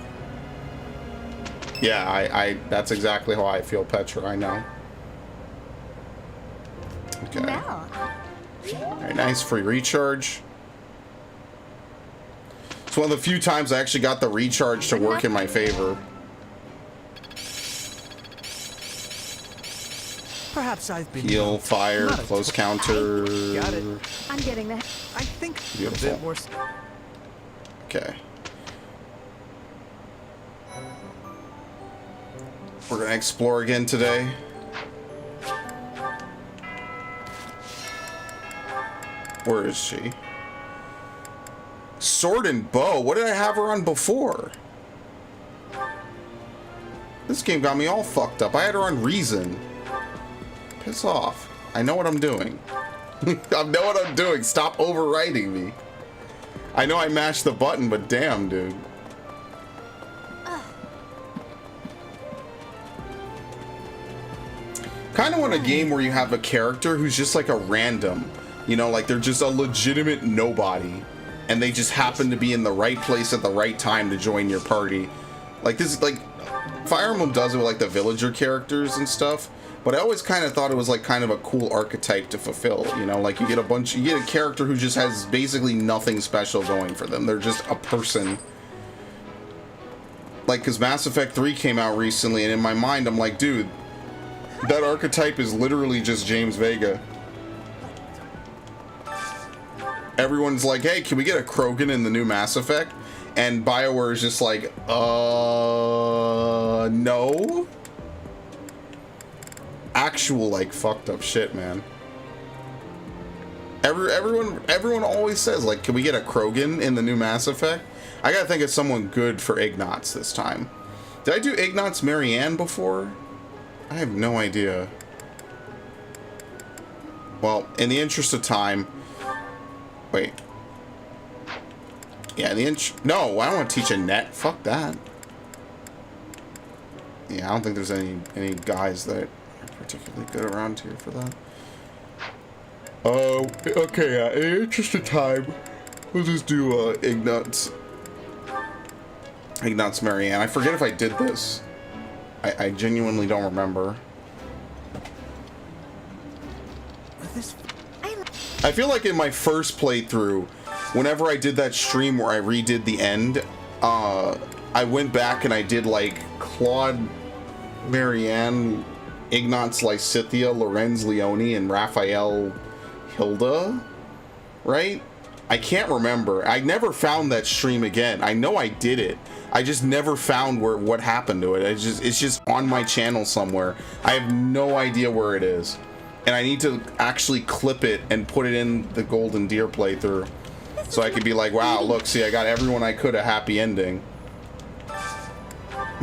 Yeah, that's exactly how I feel, Petra. I know. Okay. well, Very nice. Free recharge. It's one of the few times I actually got the recharge to work in my favor. Perhaps I've been Heal, fire, Not a close counter. Got it. I'm getting that. I think A Beautiful. bit more. Okay. We're gonna explore again today. Where is she? Sword and bow. What did I have her on before? This game got me all fucked up. I had her on reason. Piss off. I know what I'm doing. I know what I'm doing. Stop overriding me. I know I mashed the button, but damn, dude. Kind of want a game where you have a character who's just like a random, you know, like they're just a legitimate nobody, and they just happen to be in the right place at the right time to join your party. Like this, like Fire Emblem does it with like the villager characters and stuff. But I always kind of thought it was like kind of a cool archetype to fulfill, you know, like you get a character who just has basically nothing special going for them. They're just a person. Like, because Mass Effect 3 came out recently, and in my mind, I'm like, dude, that archetype is literally just James Vega. Everyone's like, hey, can we get a Krogan in the new Mass Effect? And BioWare is just like, no? Actual like fucked up shit, man. Everyone always says like, can we get a Krogan in the new Mass Effect? I gotta think of someone good for Ignatz this time. Did I do Ignatz Marianne before? I have no idea. Well, in the interest of time, wait. Yeah, no, I don't want to teach Annette. Fuck that. Yeah, I don't think there's any guys that particularly good around here for that. Oh, okay, yeah, in the interest of time, we'll just do Ignatz Marianne. I forget if I did this. I genuinely don't remember. I feel like in my first playthrough, whenever I did that stream where I redid the end, I went back and I did like Claude Marianne, Ignatz Lysithea, Lorenz Leone, and Raphael Hilda, right? I can't remember. I never found that stream again. I know I did it. I just never found what happened to it. It's just on my channel somewhere. I have no idea where it is. And I need to actually clip it and put it in the Golden Deer playthrough. So I could be like, wow, look, see, I got everyone I could a happy ending.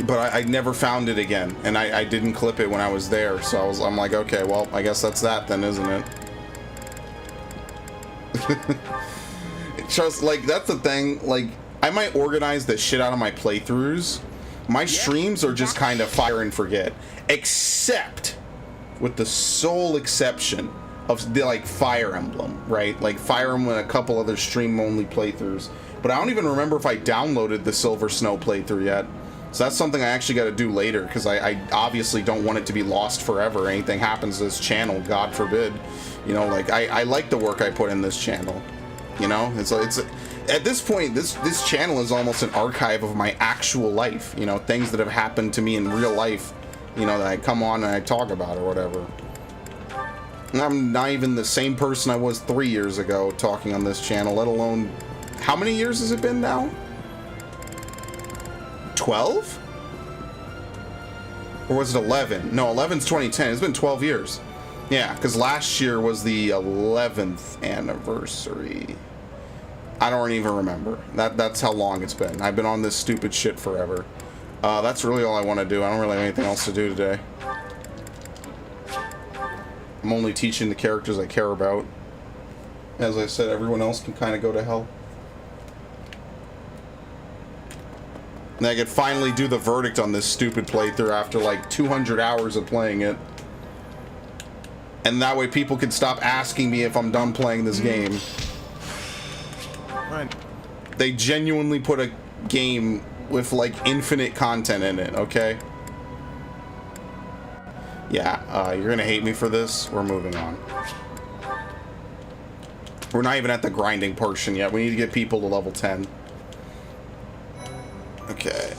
But I never found it again, and I didn't clip it when I was there, so I'm like, okay, well, I guess that's that then, isn't it? Just like, that's the thing, like, I might organize the shit out of my playthroughs. My streams are just kind of fire and forget, except with the sole exception of the like Fire Emblem, right? Like Fire Emblem and a couple other stream only playthroughs, but I don't even remember if I downloaded the Silver Snow playthrough yet. So that's something I actually got to do later, because I obviously don't want it to be lost forever. Anything happens to this channel, God forbid. You know, like I like the work I put in this channel. You know, it's at this point, this channel is almost an archive of my actual life. You know, things that have happened to me in real life. You know, that I come on and I talk about or whatever. And I'm not even the same person I was 3 years ago talking on this channel, let alone, how many years has it been now? 12? Or was it 11? No, 11's 2010. It's been 12 years. Yeah, because last year was the 11th anniversary. I don't even remember. That's how long it's been. I've been on this stupid shit forever. That's really all I want to do. I don't really have anything else to do today. I'm only teaching the characters I care about. As I said, everyone else can kind of go to hell. And I could finally do the verdict on this stupid playthrough after like 200 hours of playing it. And that way people can stop asking me if I'm done playing this game. Right. They genuinely put a game with like infinite content in it, okay? Yeah, you're gonna hate me for this. We're moving on. We're not even at the grinding portion yet. We need to get people to level 10. Okay.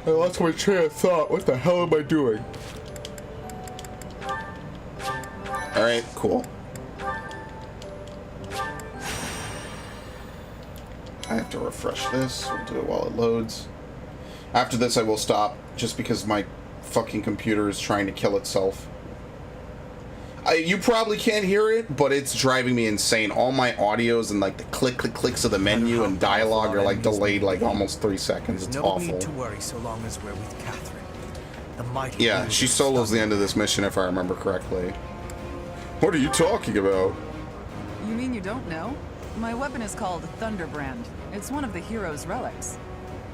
I lost my train of thought. What the hell am I doing? Alright, cool. I have to refresh this. We'll do it while it loads. After this, I will stop, just because my fucking computer is trying to kill itself. You probably can't hear it, but it's driving me insane. All my audios and like the clicks of the menu and dialogue are like delayed like almost 3 seconds. It's no awful. need to worry so long as we're with Catherine. The mighty Yeah, wind she is solos the stomach. end of this mission if I remember correctly. What are you talking about? You mean you don't know? My weapon is called Thunderbrand. It's one of the hero's relics.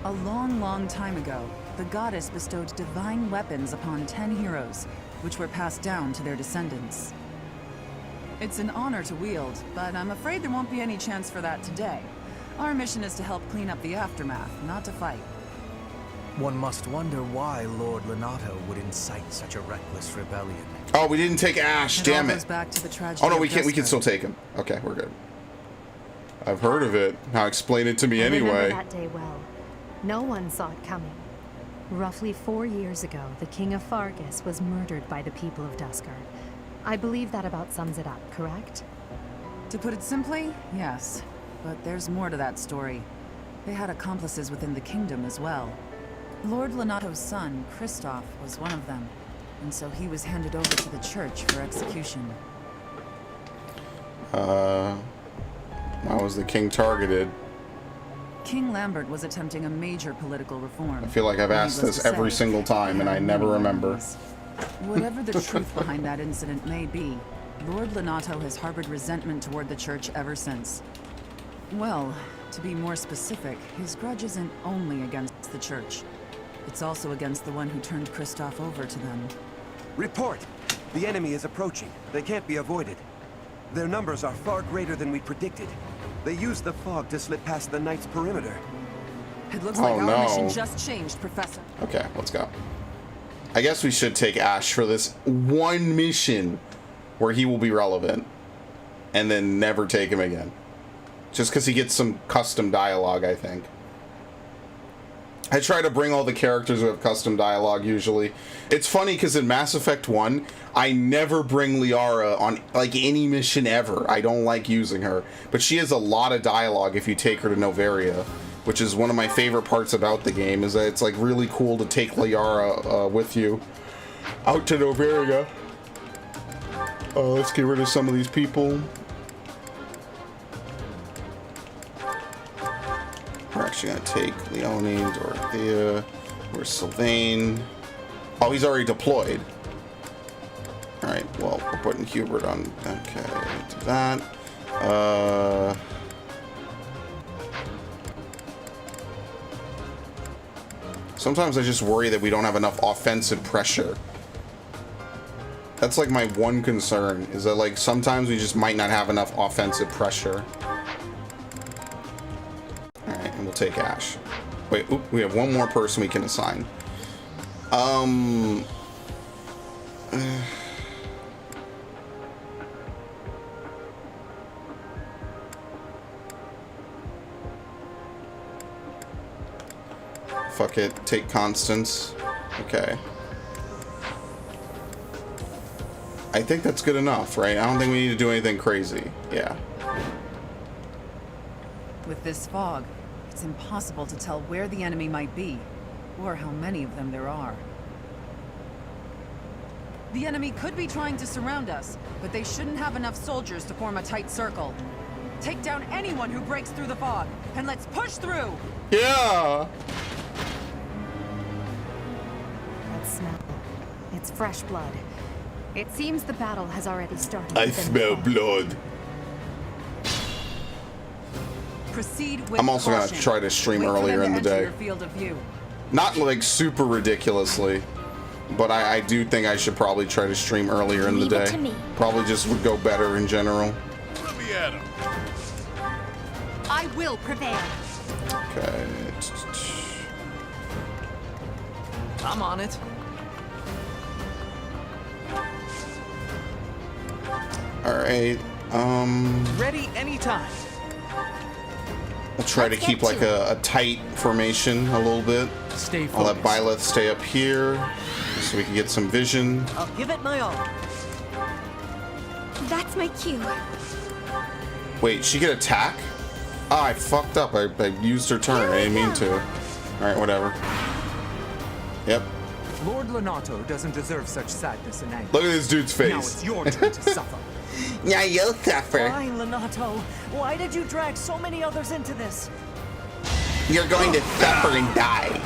A long, long time ago, the goddess bestowed divine weapons upon 10 heroes, which were passed down to their descendants. It's an honor to wield, but I'm afraid there won't be any chance for that today. Our mission is to help clean up the aftermath, not to fight. One must wonder why Lord Lenato would incite such a reckless rebellion. Oh, we didn't take Ash. It all Damn goes it. back to the tragedy Oh no, of we can't. We can Duskar. still take him. Okay, we're good. I've heard of it. Now explain it to me I remember anyway. that day well. No one saw it coming. Roughly 4 years ago, the King of Fargus was murdered by the people of Duskar. I believe that about sums it up, correct? To put it simply, yes. But there's more to that story. They had accomplices within the kingdom as well. Lord Lenato's son, Kristoff, was one of them, and so he was handed over to the church for execution. Why was the king targeted? King Lambert was attempting a major political reform. I feel like I've asked Needless this to every say, single time and I never many remember. enemies. Whatever the truth behind that incident may be, Lord Lenato has harbored resentment toward the church ever since. Well, to be more specific, his grudge isn't only against the church. It's also against the one who turned Kristoff over to them. Report! The enemy is approaching. They can't be avoided. Their numbers are far greater than we predicted. They used the fog to slip past the Knight's perimeter. It looks Oh, like our no. mission just changed, Professor. Okay, let's go. I guess we should take Ash for this one mission where he will be relevant and then never take him again. Just because he gets some custom dialogue, I think. I try to bring all the characters who have custom dialogue usually. It's funny because in Mass Effect 1, I never bring Liara on like any mission ever. I don't like using her. But she has a lot of dialogue if you take her to Novaria, which is one of my favorite parts about the game, is that it's like really cool to take Liara with you out to Novaria. Let's get rid of some of these people. We're actually gonna take Leone, Dorothea, where's Sylvain? Oh, he's already deployed. Alright, well, we're putting Hubert on. Okay, do that. Sometimes I just worry that we don't have enough offensive pressure. That's like my one concern, is that like sometimes we just might not have enough offensive pressure. Alright, and we'll take Ash. Wait, oop, we have one more person we can assign. Fuck it, take Constance. Okay. I think that's good enough, right? I don't think we need to do anything crazy. Yeah. With this fog, it's impossible to tell where the enemy might be, or how many of them there are. The enemy could be trying to surround us, but they shouldn't have enough soldiers to form a tight circle. Take down anyone who breaks through the fog, and let's push through! Yeah! That smell. It's fresh blood. It seems the battle has already started. I within the smell fog. blood. Proceed with I'm also gonna caution. try to stream Wait for earlier them in to the enter day. your field of view. Not like super ridiculously, but I do think I should probably try to stream earlier in the Leave it day. to me. Probably just would go better in general. Let me at him. I will prevail. Okay. I'm on it. Alright. Ready anytime. I'll try to keep like a tight formation a little bit. Stay I'll let focused. Byleth stay up here so we can get some vision. I'll give it my all. That's my cue. Wait, she could attack? Oh, I fucked up. I used her turn. I didn't mean to. Alright, whatever. Yep. Lord Lenato doesn't deserve such sadness and anger. Look at this dude's face. Now it's your turn to suffer. Yeah, you'll suffer. Why, Lenato? Why did you drag so many others into this? You're going to suffer and die.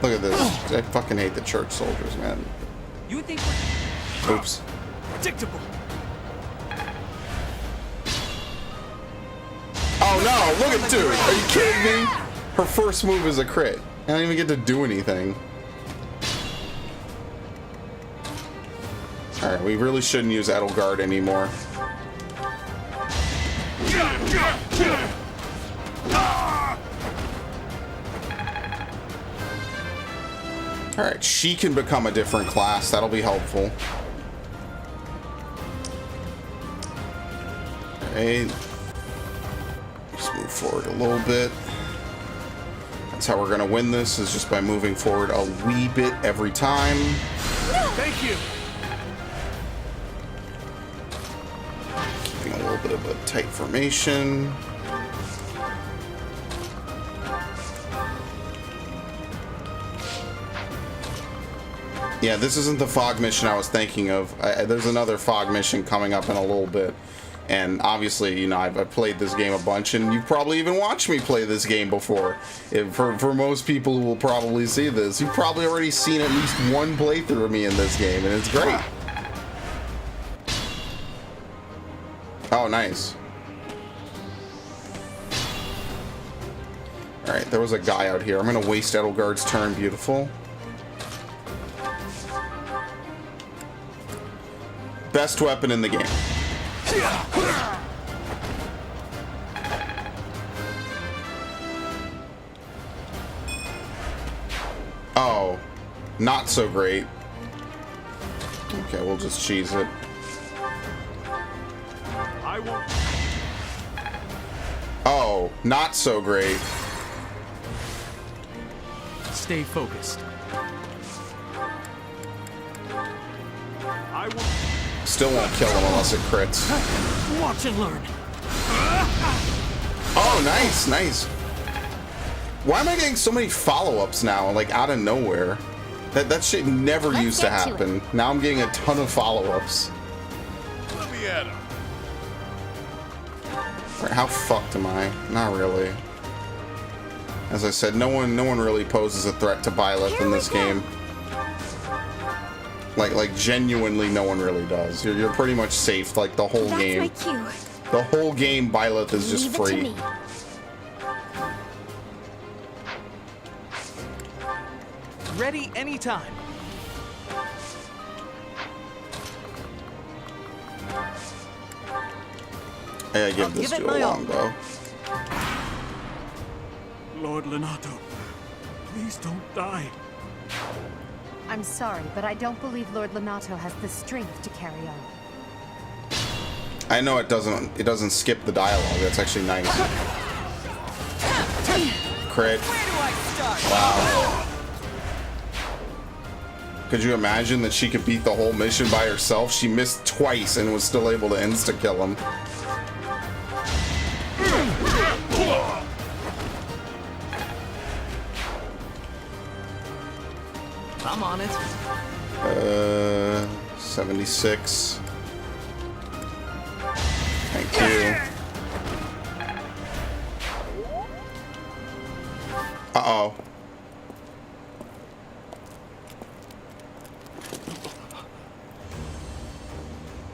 Look at this. I fucking hate the church soldiers, man. You think we're Oops. predictable? Oh no, look at dude. Are you kidding me? Her first move is a crit. I don't even get to do anything. Alright, we really shouldn't use Edelgard anymore. Alright, she can become a different class. That'll be helpful. Alright. Let's move forward a little bit. That's how we're going to win this, is just by moving forward a wee bit every time. Thank you. Keeping a little bit of a tight formation. Yeah, this isn't the fog mission I was thinking of. There's another fog mission coming up in a little bit. And obviously, you know, I've played this game a bunch, and you've probably even watched me play this game before. For most people who will probably see this, you've probably already seen at least one playthrough of me in this game, and it's great. Oh, nice. Alright, there was a guy out here. I'm going to waste Edelgard's turn. Beautiful. Best weapon in the game. Oh, not so great. Okay, we'll just cheese it. I won't. Oh, not so great. Stay focused. I won't. Still won't kill him unless it crits. Watch and learn. Oh, nice, nice. Why am I getting so many follow-ups now, like out of nowhere? That shit never used to happen. Now I'm getting a ton of follow-ups. Let me at him. How fucked am I? Not really. As I said, no one really poses a threat to Byleth in this game. Like genuinely, no one really does. You're pretty much safe like the whole game. That's my cue. The whole game, Byleth is just Leave it to free. me. Ready anytime. I gotta give this give it to a my all. longbow. Lord Lenato, please don't die. I'm sorry, but I don't believe Lord Lenato has the strength to carry on. I know it doesn't skip the dialogue. That's actually nice. Crit. Wow. Could you imagine that she could beat the whole mission by herself? She missed twice and was still able to insta-kill him. I'm on it. 76. Thank you. Uh-oh.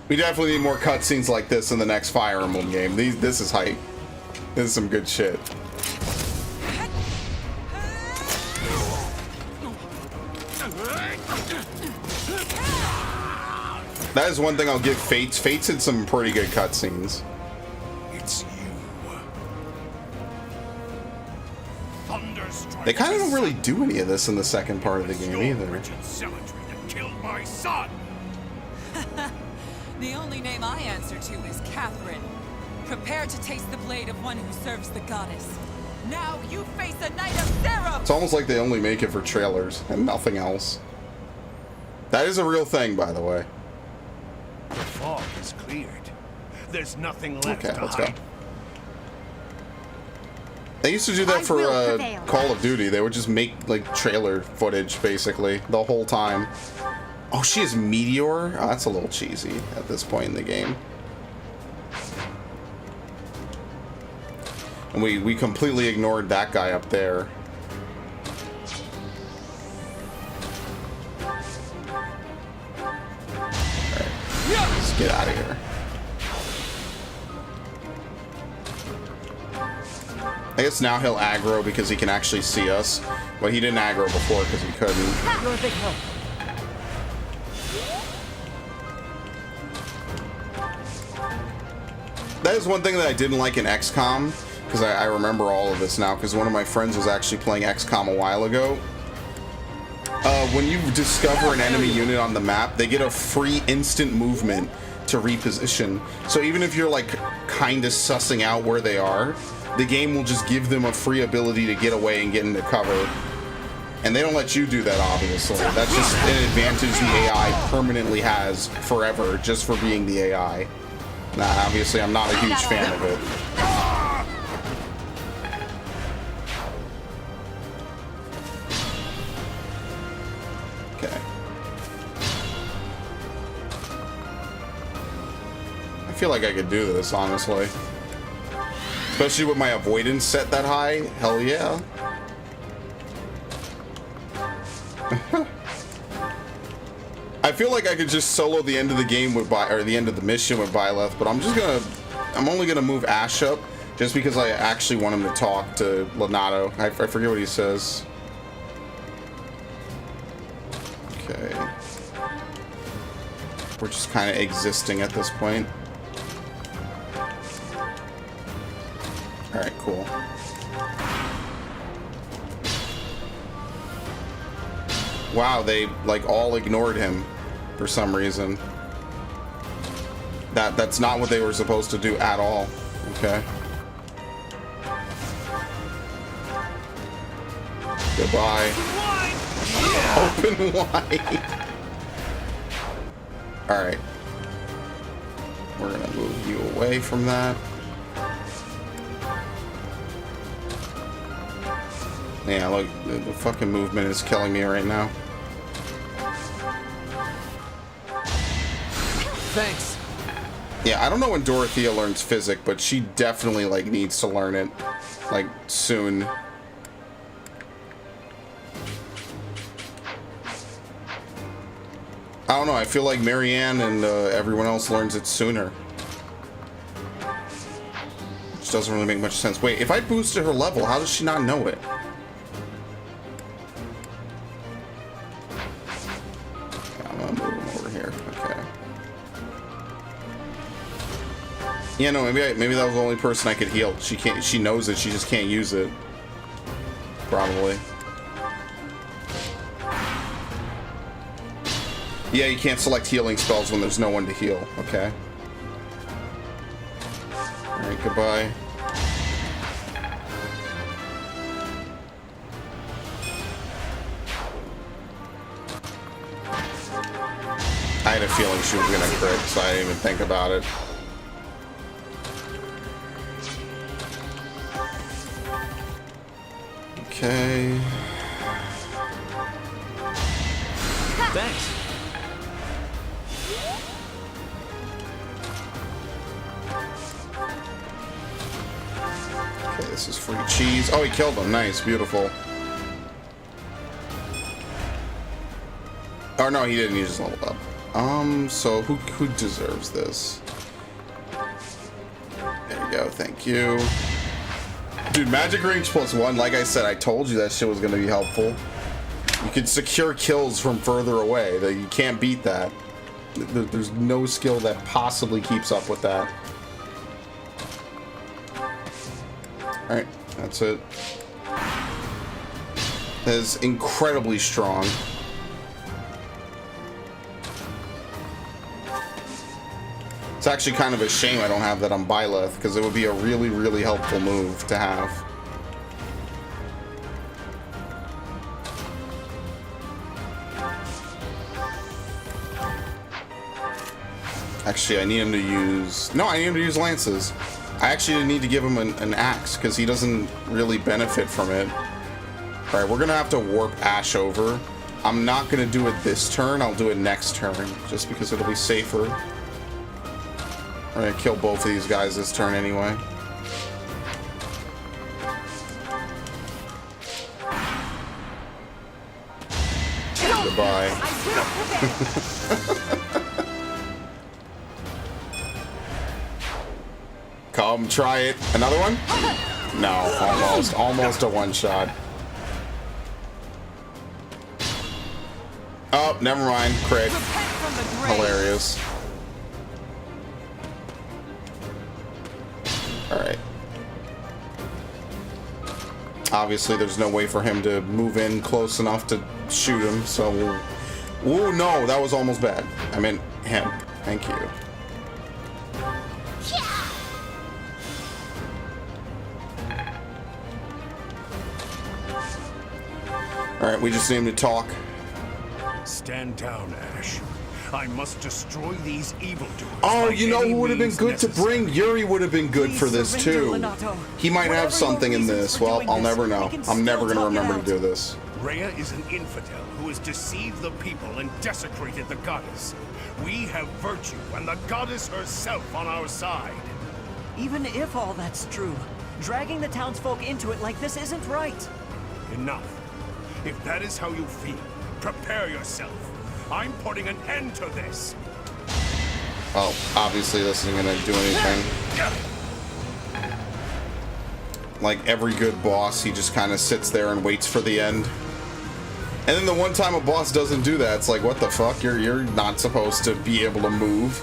We definitely need more cutscenes like this in the next Fire Emblem game. This is hype. This is some good shit. That is one thing I'll give Fates. Fates had some pretty good cutscenes. It's you. Thunderstruck. They kind of don't really do any of this in the second part of the game either. That killed my son. The only name I answer to is Catherine. Prepare to taste the blade of one who serves the goddess. Now you face a knight of Theros! It's almost like they only make it for trailers and nothing else. That is a real thing, by the way. The fog is cleared. There's nothing left Okay, to let's go. hide. They used to do that for Call of Duty. They would just make like trailer footage basically the whole time. Oh, she is Meteor? Oh, that's a little cheesy at this point in the game. And we completely ignored that guy up there. Alright, let's get out of here. I guess now he'll aggro because he can actually see us. But he didn't aggro before because he couldn't. You're a big help. That is one thing that I didn't like in XCOM, because I remember all of this now, because one of my friends was actually playing XCOM a while ago. When you discover an enemy unit on the map, they get a free instant movement to reposition. So even if you're like kind of sussing out where they are, the game will just give them a free ability to get away and get into cover. And they don't let you do that, obviously. That's just an advantage the AI permanently has forever, just for being the AI. Nah, obviously I'm not a huge fan of it. Okay. I feel like I could do this, honestly. Especially with my avoidance set that high. Hell yeah. I feel like I could just solo the end of the game with or the end of the mission with Byleth, but I'm only gonna move Ash up just because I actually want him to talk to Lenato. I forget what he says. Okay. We're just kind of existing at this point. Alright, cool. Wow, they like all ignored him for some reason. That's not what they were supposed to do at all. Okay. Goodbye. Open wide. Alright. We're gonna move you away from that. Yeah, look, the fucking movement is killing me right now. Thanks. Yeah, I don't know when Dorothea learns physic, but she definitely like needs to learn it, like soon. I don't know. I feel like Marianne and everyone else learns it sooner, which doesn't really make much sense. Wait, if I boosted her level, how does she not know it? Yeah, no, maybe that was the only person I could heal. She knows it, she just can't use it. Probably. Yeah, you can't select healing spells when there's no one to heal. Okay. Alright, goodbye. I had a feeling she was gonna crit, so I didn't even think about it. Okay. Thanks. Okay, this is free cheese. Oh, he killed him. Nice, beautiful. Oh no, he didn't. He just leveled up. So who deserves this? There you go. Thank you. Dude, magic range +1, like I said, I told you that shit was going to be helpful. You can secure kills from further away. You can't beat that. There's no skill that possibly keeps up with that. Alright, that's it. that is incredibly strong. It's actually kind of a shame I don't have that on Byleth, because it would be a really, really helpful move to have. Actually, I need him to use... No, I need him to use lances. I actually need to give him an axe, because he doesn't really benefit from it. Alright, we're going to have to warp Ash over. I'm not going to do it this turn. I'll do it next turn, just because it'll be safer. I'm going to kill both of these guys this turn anyway. Goodbye. Come, try it. Another one? No, almost a one-shot. Oh, never mind. Crit. Hilarious. Alright. Obviously, there's no way for him to move in close enough to shoot him, so... Ooh, no, that was almost bad. I meant him. Thank you. Alright, we just need him to talk. Stand down, Ash. I must destroy these evildoers. Oh, you know who would have been good to bring? Yuri would have been good for this too. He might have something in this. Well, I'll never know. I'm never going to remember to do this. Rhea is an infidel who has deceived the people and desecrated the goddess. We have virtue and the goddess herself on our side. Even if all that's true, dragging the townsfolk into it like this isn't right. Enough. If that is how you feel, prepare yourself. I'm putting an end to this. Oh, obviously this isn't gonna do anything. Like every good boss, he just kind of sits there and waits for the end. And then the one time a boss doesn't do that, it's like, what the fuck? You're not supposed to be able to move.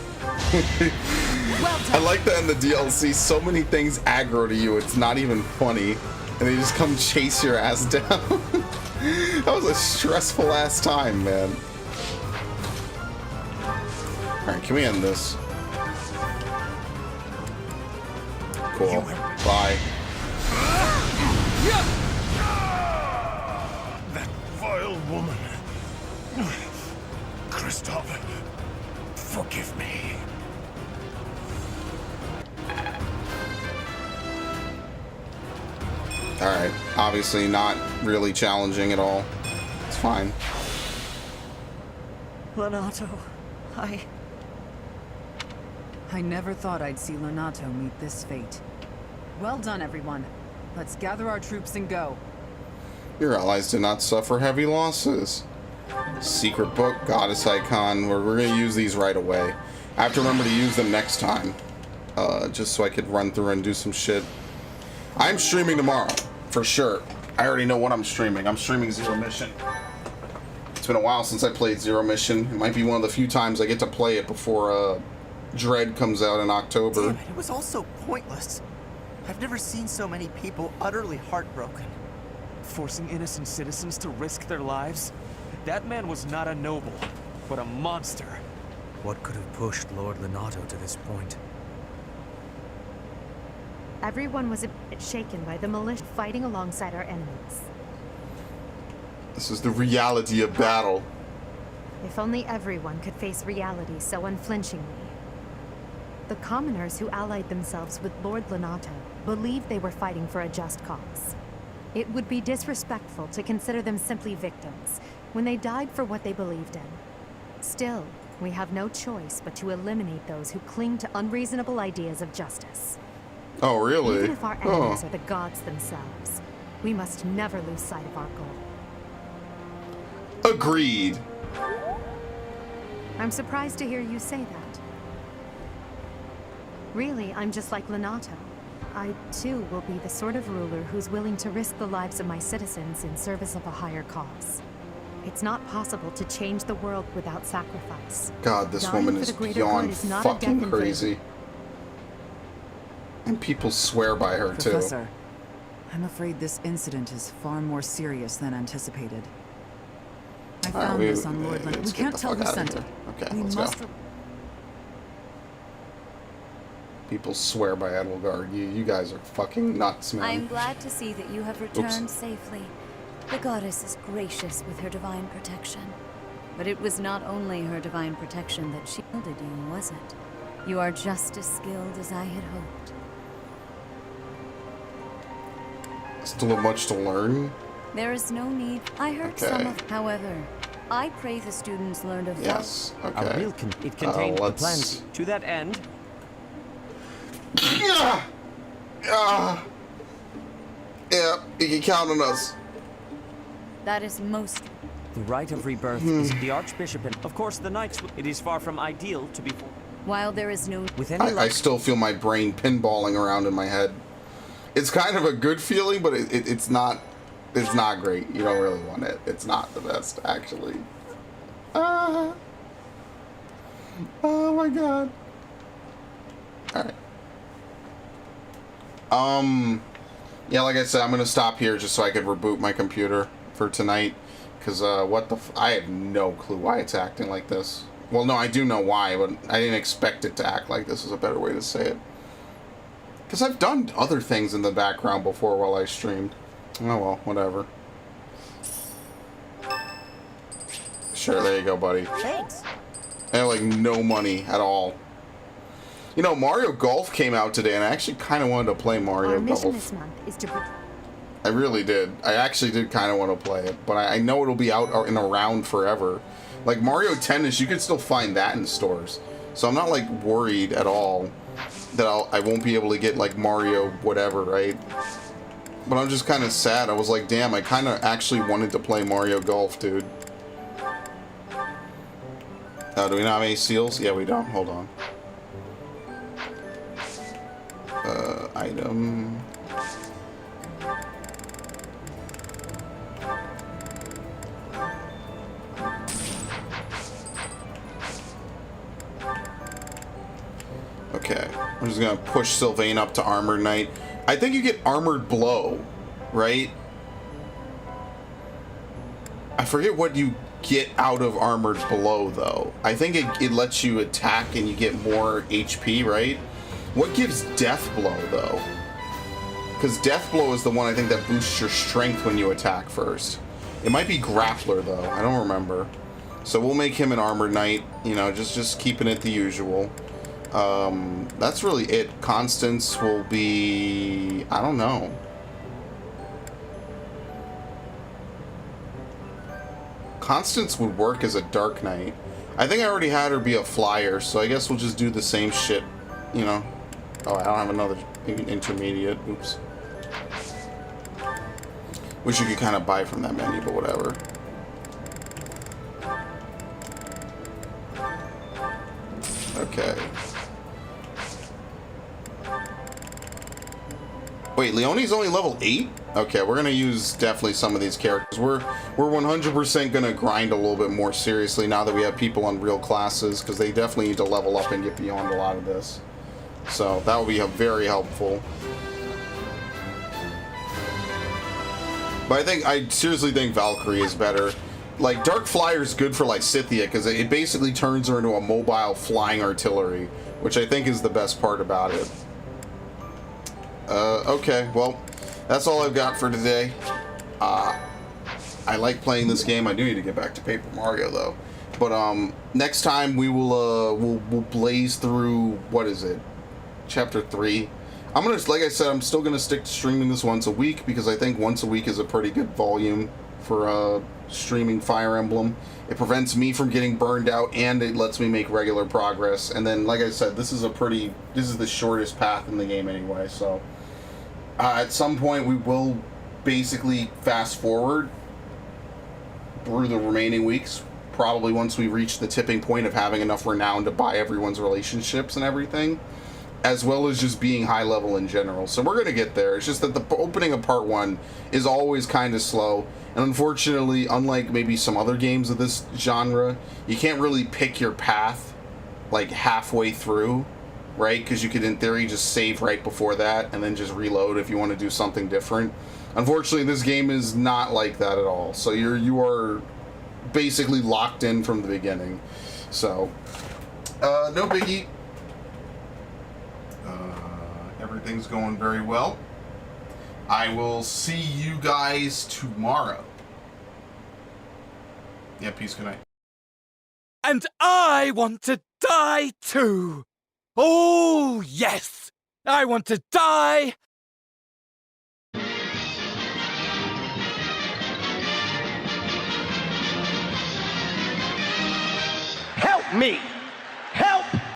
I like that in the DLC. So many things aggro to you, it's not even funny. And they just come chase your ass down. That was a stressful ass time, man. Alright, can we end this? Cool. Bye. That vile woman. Kristoff, forgive me. Alright, obviously not really challenging at all. It's fine. Lonato, I never thought I'd see Lonato meet this fate. Well done, everyone. Let's gather our troops and go. Your allies did not suffer heavy losses. Secret book, goddess icon. We're going to use these right away. I have to remember to use them next time. Just so I could run through and do some shit. I'm streaming tomorrow, for sure. I already know what I'm streaming. I'm streaming Zero Mission. It's been a while since I played Zero Mission. It might be one of the few times I get to play it before Dread comes out in October. Damn it, it was all so pointless. I've never seen so many people utterly heartbroken. Forcing innocent citizens to risk their lives? That man was not a noble, but a monster. What could have pushed Lord Lonato to this point? Everyone was a bit shaken by the militia fighting alongside our enemies. This is the reality of battle. If only everyone could face reality so unflinchingly. The commoners who allied themselves with Lord Lonato believed they were fighting for a just cause. It would be disrespectful to consider them simply victims when they died for what they believed in. Still, we have no choice but to eliminate those who cling to unreasonable ideas of justice. Oh, really? Even if our enemies are the gods themselves, we must never lose sight of our goal. Agreed. I'm surprised to hear you say that. Really, I'm just like Lonato. I, too, will be the sort of ruler who's willing to risk the lives of my citizens in service of a higher cause. It's not possible to change the world without sacrifice. God, this Dying woman for is the greater beyond good is not a death fucking in crazy. And people swear by her, Professor, I'm afraid this incident is far more serious than anticipated. I All right, found this on Lord let's We get can't the tell fuck who out of sent here. it. Okay, We let's must. go. People swear by Edelgard. You guys are fucking nuts, man. I'm glad to see that you have returned safely. The goddess is gracious with her divine protection. But it was not only her divine protection that shielded you, was it? You are just as skilled as I had hoped. Still much to learn. There is no need. I heard some of. However, I pray the students learned of. Yes. Okay. A real it contained the plans. To that end. Yeah. Yeah. You can count on us. That is most. The rite of rebirth is the Archbishop, and of course the Knights. It is far from ideal to be. While there is no. With any I still feel my brain pinballing around in my head. It's kind of a good feeling, but it's not. It's not great. You don't really want it. It's not the best, actually. Oh my god. All right. Yeah, like I said, I'm gonna stop here just so I could reboot my computer for tonight. Cause what the? I have no clue why it's acting like this. Well, no, I do know why, but I didn't expect it to act like this. Is a better way to say it. Because I've done other things in the background before while I streamed. Oh well, whatever. Sure, there you go, buddy. Thanks. I have like no money at all. You know, Mario Golf came out today, and I actually kind of wanted to play Mario Our mission Golf. this month is to. I really did. I actually did kind of want to play it, but I know it'll be out and around forever. Like Mario Tennis, you can still find that in stores, so I'm not like worried at all that I won't be able to get like Mario whatever, right? But I'm just kind of sad. I was like, damn, I kind of actually wanted to play Mario Golf, dude. Do we not have any seals? Yeah, we don't. Hold on. Item. Okay, I'm just gonna push Sylvain up to Armored Knight. I think you get Armored Blow, right? I forget what you get out of Armored Blow, though. I think it lets you attack and you get more HP, right? What gives Death Blow, though? Because Death Blow is the one I think that boosts your strength when you attack first. It might be Grappler, though. I don't remember. So we'll make him an Armored Knight. You know, just keeping it the usual. That's really it. Constance will be... I don't know. Constance would work as a Dark Knight. I think I already had her be a Flyer, so I guess we'll just do the same shit, you know. Oh, I don't have another intermediate. Oops. Which you could kind of buy from that menu, but whatever. Okay. Wait, Leonie's only level 8? Okay, we're gonna use definitely some of these characters. We're 100% gonna grind a little bit more seriously now that we have people on real classes, because they definitely need to level up and get beyond a lot of this. So that will be very helpful. But I seriously think Valkyrie is better. Like, Dark Flyer is good for like Scythia, because it basically turns her into a mobile flying artillery, which I think is the best part about it. Okay, well, that's all I've got for today. I like playing this game. I do need to get back to Paper Mario, though. But next time we will we'll blaze through, what is it? Chapter 3. I'm gonna, like I said, I'm still gonna stick to streaming this once a week, because I think once a week is a pretty good volume for streaming Fire Emblem. It prevents me from getting burned out, and it lets me make regular progress. And then, like I said, this is the shortest path in the game anyway, so at some point we will basically fast forward through the remaining weeks, probably once we reach the tipping point of having enough renown to buy everyone's relationships and everything, as well as just being high level in general. So we're gonna get there. It's just that the opening of part 1 is always kind of slow, and unfortunately, unlike maybe some other games of this genre, you can't really pick your path like halfway through. right? Because you could, in theory, just save right before that and then just reload if you want to do something different. Unfortunately, this game is not like that at all. So you are basically locked in from the beginning. So, no biggie. Everything's going very well. I will see you guys tomorrow. Yeah, peace, good night. And I want to die too! Oh, yes! I want to die! Help me!